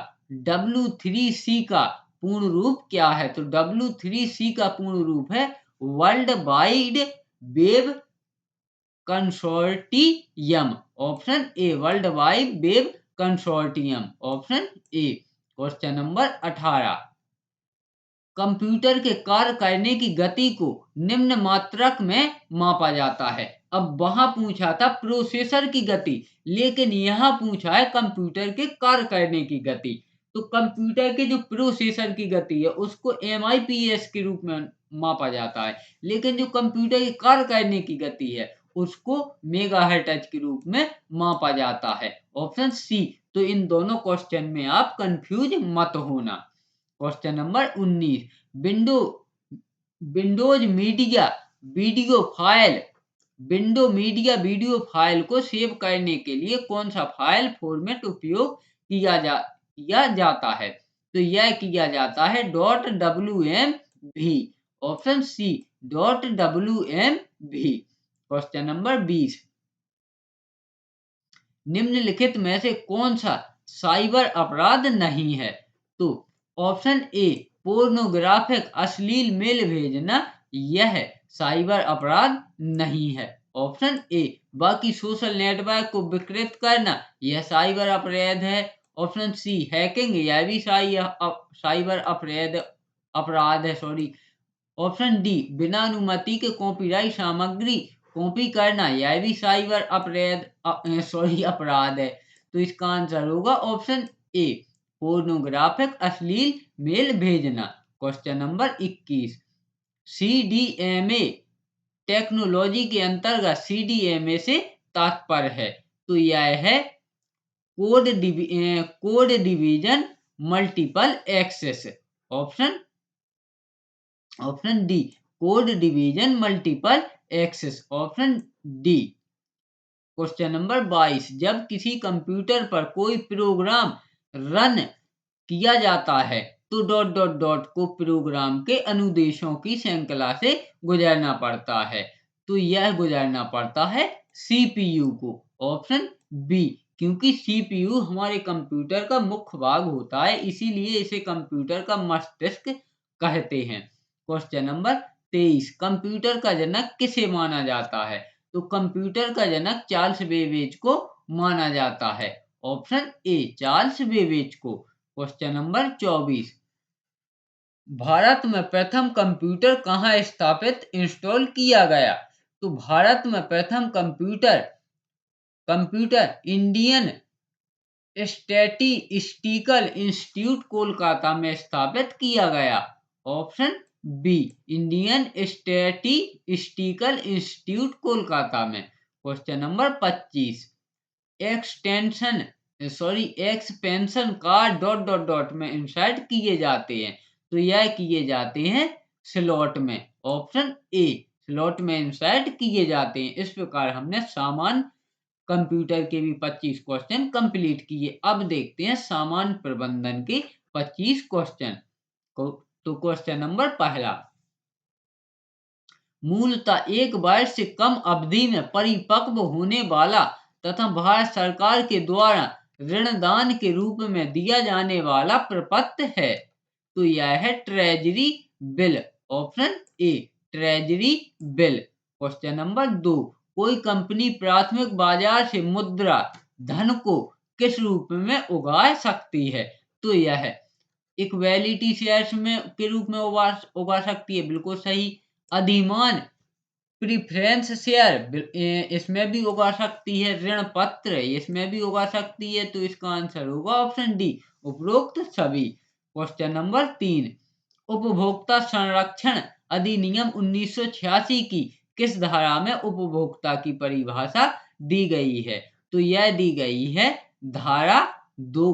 W3C का पूर्ण रूप क्या है? तो W3C का पूर्ण रूप है world wide web consortium. Option A, world wide web consortium, option A. Question number 18, computer के कार्य करने की गति को निम्न मात्रक में मापा जाता है। अब वहां पूछा था प्रोसेसर की गति, लेकिन यहां पूछा है कंप्यूटर के कार्य करने की गति। तो कंप्यूटर के जो प्रोसेसर की गति है उसको MIPS के रूप में मापा जाता है, लेकिन जो कंप्यूटर के कार्य करने की गति है उसको मेगाहर्ट्ज के रूप में मापा जाता है, ऑप्शन सी। तो इन दोनों क्वेश्चन में आप कंफ्यूज मत होना। Question number 19, Windows media video file को सेव करने के लिए कौन सा फाइल फॉर्मेट उपयोग किया जाता है? तो यह किया जाता है .wmv, option C, .wmv। Question number 20, निम्नलिखित में से कौन सा साइबर अपराध नहीं है? तो ऑप्शन ए, पोर्नोग्राफिक अश्लील मेल भेजना, यह साइबर अपराध नहीं है, ऑप्शन ए। बाकी सोशल नेटवर्क को विकृत करना, यह साइबर अपराध है, ऑप्शन सी। हैकिंग, यह भी साइबर अपराध है, सॉरी, ऑप्शन डी। बिना अनुमति के कॉपीराइट सामग्री कॉपी करना, यह भी साइबर अपराध है। तो इसका आंसर होगा ऑप्शन ए, पोर्नोग्राफिक अश्लील मेल भेजना। क्वेश्चन नंबर 21, CDMA टेक्नोलॉजी के अंतर्गत CDMA से तात्पर्य है? तो यह है code division multiple access, option D, code division multiple access, option D. Question number 22, जब किसी कंप्यूटर पर कोई प्रोग्राम रन किया जाता है तो डॉट डॉट डॉट को प्रोग्राम के अनुदेशों की श्रृंखला से गुजरना पड़ता है। तो यह गुजरना पड़ता है CPU को, ऑप्शन बी। क्योंकि CPU हमारे कंप्यूटर का मुख्य भाग होता है, इसीलिए इसे कंप्यूटर का मस्तिष्क कहते हैं। क्वेश्चन नंबर 23, कंप्यूटर का जनक किसे माना जाता है? तो कंप्यूटर का जनक चार्ल्स बेबेज को माना जाता है, ऑप्शन ए, चार्ल्स बेबेज को। क्वेश्चन नंबर 24, भारत में प्रथम कंप्यूटर कहाँ स्थापित इंस्टॉल किया गया? तो भारत में प्रथम computer Indian Statistical Institute Kolkata में स्थापित किया गया, option b, Indian Statistical Institute Kolkata में। Question number 25, expansion card dot dot dot में इंसर्ट किए जाते हैं, तो यह किए जाते हैं स्लॉट में, ऑप्शन ए, स्लॉट में इंसर्ट किए जाते हैं। इस प्रकार हमने सामान्य कंप्यूटर के भी 25 क्वेश्चन कंप्लीट किए। अब देखते हैं सामान्य प्रबंधन के 25 क्वेश्चन को। तो क्वेश्चन नंबर पहला, मूलतः एक वर्ष से कम अवधि में परिपक्व होने वाला तथा भारत सरकार के द्वारा ऋणदान के रूप में दिया जाने वाला प्रपत्र है? तो यह है treasury bill, option A, treasury bill. Question number 2, कोई कंपनी प्राथमिक बाजार से मुद्रा धन को किस रूप में उगा सकती है? तो यह इक्विटी शेयर्स में के रूप में उगा सकती है, बिल्कुल सही। अधिमान प्रीफरेंस शेयर, इसमें भी उगा सकती है। ऋण पत्र, इसमें भी उगा सकती है। तो इसका आंसर होगा ऑप्शन डी, उपरोक्त सभी। क्वेश्चन नंबर 3, उपभोक्ता संरक्षण अधिनियम 1986 की किस धारा में उपभोक्ता की परिभाषा दी गई है? तो यह दी गई है धारा 2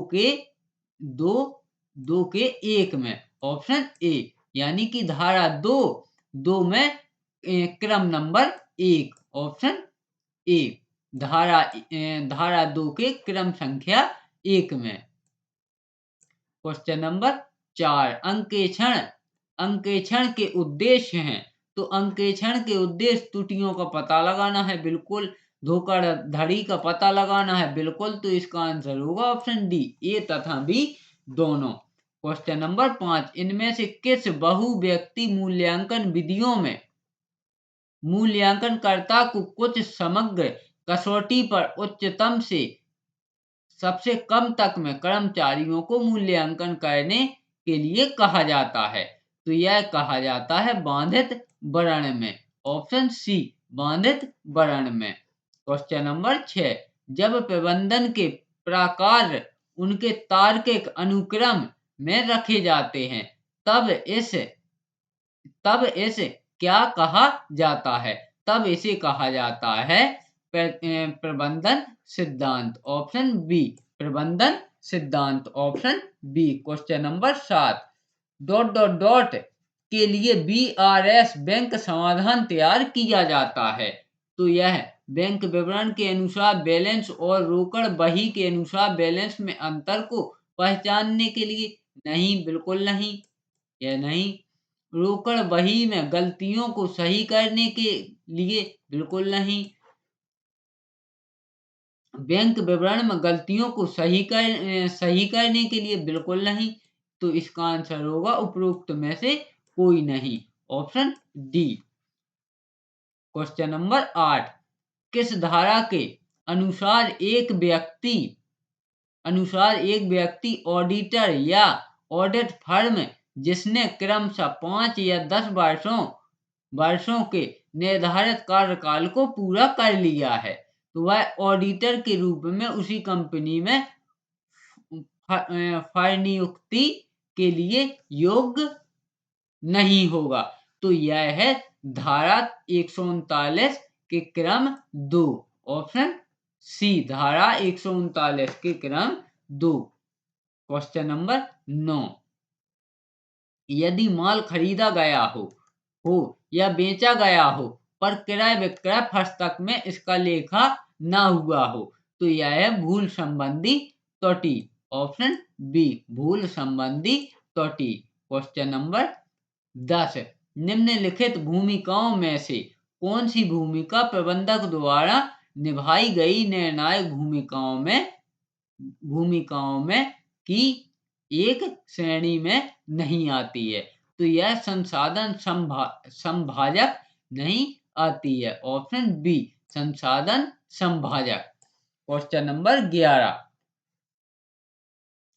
के 1 में, ऑप्शन ए। यानी कि धारा 2 में क्रम नंबर 1, ऑप्शन ए, धारा 2 के क्रम संख्या 1 में। क्वेश्चन नंबर 4, अंकेक्षण के उद्देश्य हैं? तो अंकेक्षण के उद्देश्य त्रुटियों का पता लगाना है, बिल्कुल। धोखाधड़ी का पता लगाना है बिल्कुल, तो इसका आंसर होगा ऑप्शन डी, ए तथा बी दोनों। क्वेश्चन नंबर 5, इनमें से किस बहु व्यक्ति मूल्यांकन विधियों में मूल्यांकनकर्ता को कुछ समग्र कसौटी पर उच्चतम से सबसे कम तक में कर्मचारियों को मूल्यांकन करने के लिए कहा जाता है? तो यह कहा जाता है बाधित वर्ण में, ऑप्शन सी बाधित वर्ण में। क्वेश्चन नंबर 6, जब प्रबंधन के प्रकार उनके तार्किक अनुक्रम में रखे जाते हैं तब इसे क्या कहा जाता है? तब इसे कहा जाता है प्रबंधन सिद्धांत, ऑप्शन बी प्रबंधन सिद्धांत, option B. Question number 7, dot dot dot के लिए BRS बैंक समाधान तैयार किया जाता है? तो यह बैंक विवरण के अनुसार बैलेंस और रोकड़ बही के अनुसार बैलेंस में अंतर को पहचानने के लिए? नहीं, बिल्कुल नहीं, यह नहीं। रोकड़ बही में गलतियों को सही करने के लिए? बिल्कुल नहीं। बैंक विवरण में गलतियों को सही करने के लिए? बिल्कुल नहीं। तो इसका आंसर होगा उपरोक्त में से कोई नहीं, ऑप्शन डी। क्वेश्चन नंबर 8, किस धारा के अनुसार एक व्यक्ति ऑडिटर या ऑडिट फर्म जिसने क्रमशः 5 या 10 वर्षों के निर्धारित कार्यकाल को पूरा कर लिया है, तो वह ऑडिटर के रूप में उसी कंपनी में नियुक्ति के लिए योग्य नहीं होगा? तो यह है धारा 139 के क्रम 2, ऑप्शन सी धारा 139 के क्रम 2। क्वेश्चन नंबर 9, यदि माल खरीदा गया हो या बेचा गया हो पर क्रय विक्रय पुस्तक में इसका लेखा ना हुआ हो, तो यह है भूल संबंधी त्रुटि, ऑप्शन बी भूल संबंधी त्रुटि। क्वेश्चन नंबर 10, निम्नलिखित भूमिकाओं में से कौन सी भूमिका प्रबंधक द्वारा निभाई गई निर्णायक भूमिकाओं में की एक श्रेणी में नहीं आती है? तो यह संसाधन संभाजक नहीं आती है, ऑप्शन बी संसाधन संभाजक। क्वेश्चन नंबर 11,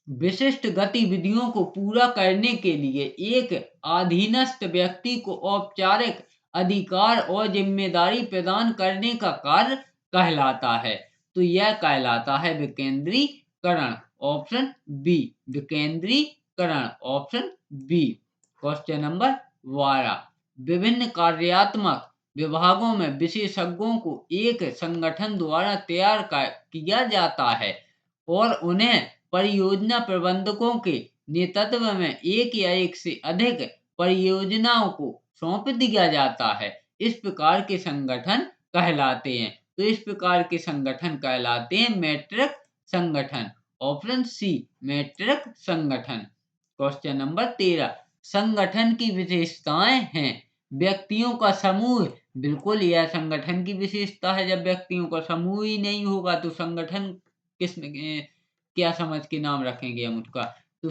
विशिष्ट गतिविधियों को पूरा करने के लिए एक अधीनस्थ व्यक्ति को औपचारिक अधिकार और जिम्मेदारी प्रदान करने का कार्य कहलाता है? तो यह कहलाता है विकेंद्रीकरण, ऑप्शन बी विकेंद्रीकरण, ऑप्शन बी। क्वेश्चन नंबर 12, विभिन्न कार्यात्मक विभागों में विशेषज्ञों को एक संगठन द्वारा तैयार किया जाता है और उन्हें परियोजना प्रबंधकों के नेतृत्व में एक या एक से अधिक परियोजनाओं को सौंप दिया जाता है। इस प्रकार के संगठन कहलाते हैं, तो इस प्रकार के संगठन कहलाते हैं मैट्रिक संगठन, ऑप्शन सी मैट्रिक संगठन। क्वेश्चन नंबर 13, संगठन की विशेषताएं हैं व्यक्तियों का समूह? बिल्कुल, यह संगठन की विशेषता है। जब व्यक्तियों का समूह ही नहीं होगा तो संगठन किसमें क्या समझ के नाम रखेंगे हम उसका? तो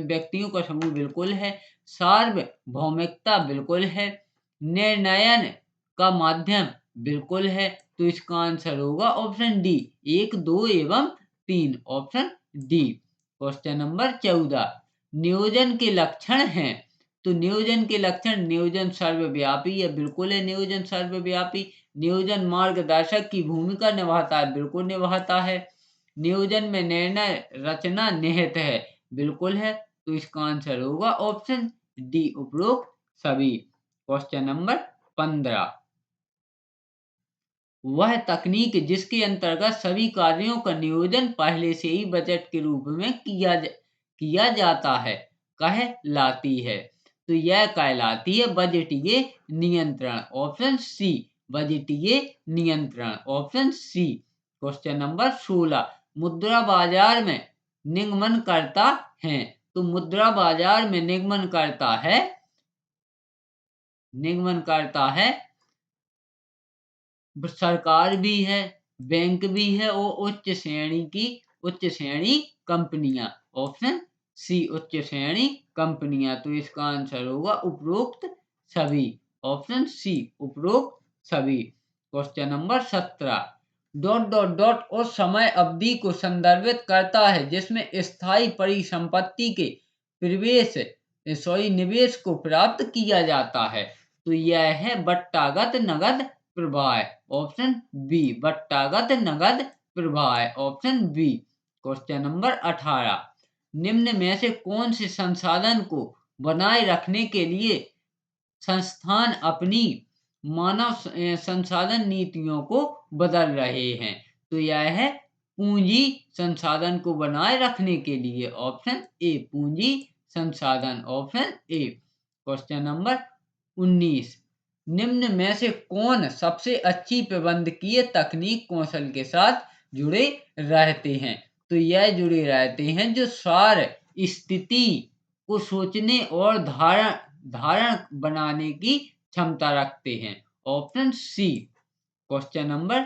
व्यक्तियों का समूह बिल्कुल है। सार्वभौमिकता बिल्कुल है। निर्णयन का माध्यम बिल्कुल है। तो इसका आंसर होगा ऑप्शन डी 1, 2 एवं 3, ऑप्शन डी। क्वेश्चन नंबर 14, नियोजन के लक्षण हैं? तो नियोजन के लक्षण, नियोजन सर्वव्यापी है, बिल्कुल है नियोजन सर्वव्यापी। नियोजन मार्गदर्शक की भूमिका निभाता है, बिल्कुल निभाता है। नियोजन में निर्णय रचना निहित है, बिल्कुल है। तो इसका आंसर होगा ऑप्शन डी उपरोक्त सभी। क्वेश्चन नंबर 15, वह तकनीक जिसके अंतर्गत सभी कार्यों का नियोजन पहले से ही बजट के रूप में किया जाता है कहलाती है? तो यह कहलाती है बजटीय नियंत्रण, ऑप्शन सी बजटीय नियंत्रण, ऑप्शन सी। क्वेश्चन नंबर 16, मुद्रा बाजार में निगमनकर्ता हैं? तो मुद्रा बाजार में निगमनकर्ता है सरकार भी है, बैंक भी है और उच्च श्रेणी कंपनियां। ऑप्शन सी उच्च श्रेणी कंपनियां। तो इसका आंसर होगा उपरोक्त सभी। ऑप्शन सी उपरोक्त सभी। Question number 17 dot dot dot और समय अवधि को संदर्भित करता है जिसमें स्थायी परिसंपत्ति के निवेश को प्राप्त किया जाता है। तो यह है बट्टागत नगद प्रवाह। ऑप्शन बी बट्टागत नगद प्रवाह। Option B. क्वेश्चन नंबर 18 निम्न में से कौन से संसाधन को बनाए रखने के लिए संस्थान अपनी मानव संसाधन नीतियों को बदल रहे हैं। तो यह है पूंजी संसाधन को बनाए रखने के लिए। ऑप्शन ए पूंजी संसाधन। Option A. क्वेश्चन नंबर 19 निम्न में से कौन सबसे अच्छी प्रबंधकीय तकनीक कौशल के साथ जुड़े रहते हैं। तो यह जुड़े रहते हैं जो सार स्थिति को सोचने और धारण बनाने की क्षमता रखते हैं। Option C. क्वेश्चन नंबर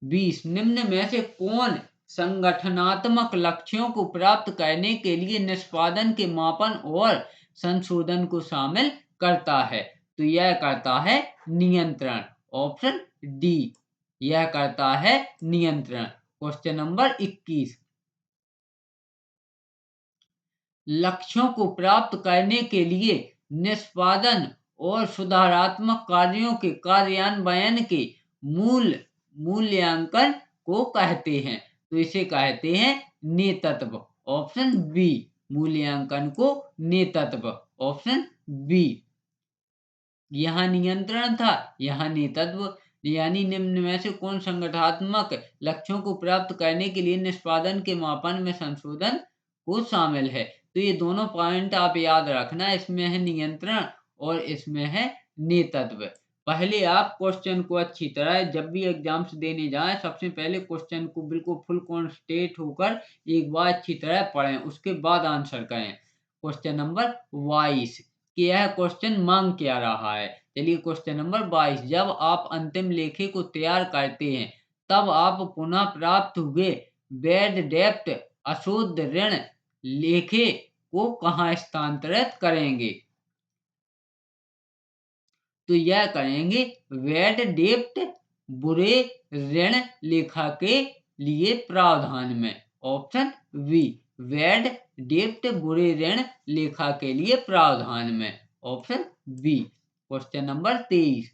20 निम्न में से कौन संगठनात्मक लक्ष्यों को प्राप्त करने के लिए निष्पादन के मापन और संशोधन को शामिल करता है। तो यह करता है नियंत्रण। ऑप्शन डी यह करता है नियंत्रण। क्वेश्चन नंबर 21 लक्ष्यों को प्राप्त करने के लिए निष्पादन और सुधारात्मक कार्यों के कार्यान्वयन के मूल्यांकन को कहते हैं। तो इसे कहते हैं नेतृत्व। ऑप्शन बी मूल्यांकन को नेतृत्व। Option B. यहाँ नियंत्रण था, यहाँ नेतृत्व। यानी निम्न में से कौन संगठनात्मक लक्ष्यों को प्राप्त करने के लिए निष्पादन के मापन में संशोधन को शामिल है। तो ये दोनों पॉइंट आप याद रखना, इसमें है नियंत्रण और इसमें है नेतृत्व। पहले आप क्वेश्चन को अच्छी तरह जब भी एग्जाम्स देने जाएं सबसे पहले क्वेश्चन को बिल्कुल फुल कॉन्सेंट्रेट होकर एक बार अच्छी तरह पढ़ें, उसके बाद आंसर करें। क्वेश्चन नंबर 22 कि यह क्वेश्चन मांग क्या रहा है। चलिए क्वेश्चन नंबर 22 जब आप अंतिम लेखे को तैयार करते हैं तब आप पुनः प्राप्त हुए बैड डेप्ट अशुद्ध ऋण लेखे को कहाँ स्थानांतरित करेंगे। तो यह करेंगे बैड डेप्ट बुरे ऋण लेखा के लिए प्रावधान में। ऑप्शन बी बैड डेप्ट बुरे ऋण लेखा के लिए प्रावधान में। Option B. क्वेश्चन नंबर 23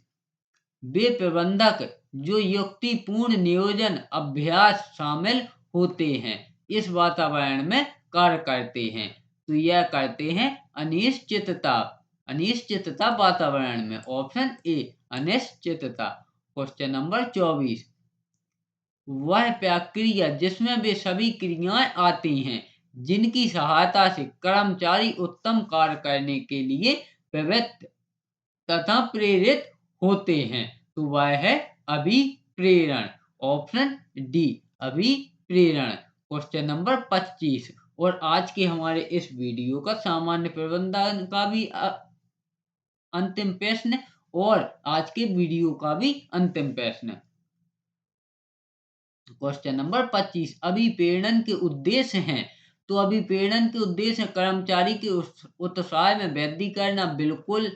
वे प्रबंधक जो युक्तिपूर्ण नियोजन अभ्यास शामिल होते हैं इस वातावरण में कार्य करते हैं। तो यह करते हैं अनिश्चितता वातावरण में। ऑप्शन ए अनिश्चितता। क्वेश्चन नंबर 24 वह प्रक्रिया जिसमें वे सभी क्रियाएं आती हैं जिनकी सहायता से कर्मचारी उत्तम कार्य करने के लिए प्रवृत्त तथा प्रेरित होते हैं। तो वह है अभिप्रेरण। ऑप्शन डी अभिप्रेरण। क्वेश्चन नंबर 25 और आज के हमारे इस वीडियो का सामान्य प्रबंधन का भी अंतिम प्रश्न और आज के वीडियो का भी अंतिम प्रश्न। क्वेश्चन नंबर 25 अभिप्रेरण के उद्देश्य हैं। तो अभिप्रेरण के उद्देश्य कर्मचारी के उत्साह में वृद्धि करना बिल्कुल,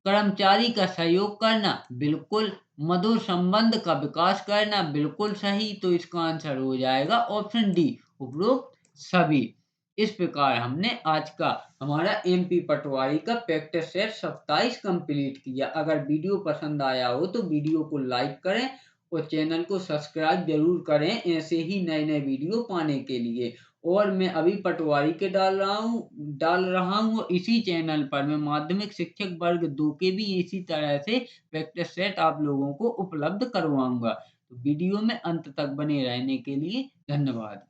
कर्मचारी का सहयोग करना बिल्कुल, मधुर संबंध का विकास करना बिल्कुल सही। तो इसका आंसर हो जाएगा ऑप्शन डी उपरोक्त सभी। इस प्रकार हमने आज का हमारा एमपी पटवारी का प्रैक्टिस सेट 27 कंप्लीट किया। अगर वीडियो पसंद आया हो तो वीडियो को लाइक करें और चैनल को सब्सक्राइब जरूर करें ऐसे ही नए नए वीडियो पाने के लिए। और मैं अभी पटवारी के डाल रहा हूँ इसी चैनल पर मैं माध्यमिक शिक्षक वर्ग 2 के भी इसी तरह से प्रैक्टिस सेट आप लोगों को उपलब्ध करवाऊंगा। तो वीडियो में अंत तक बने रहने के लिए धन्यवाद।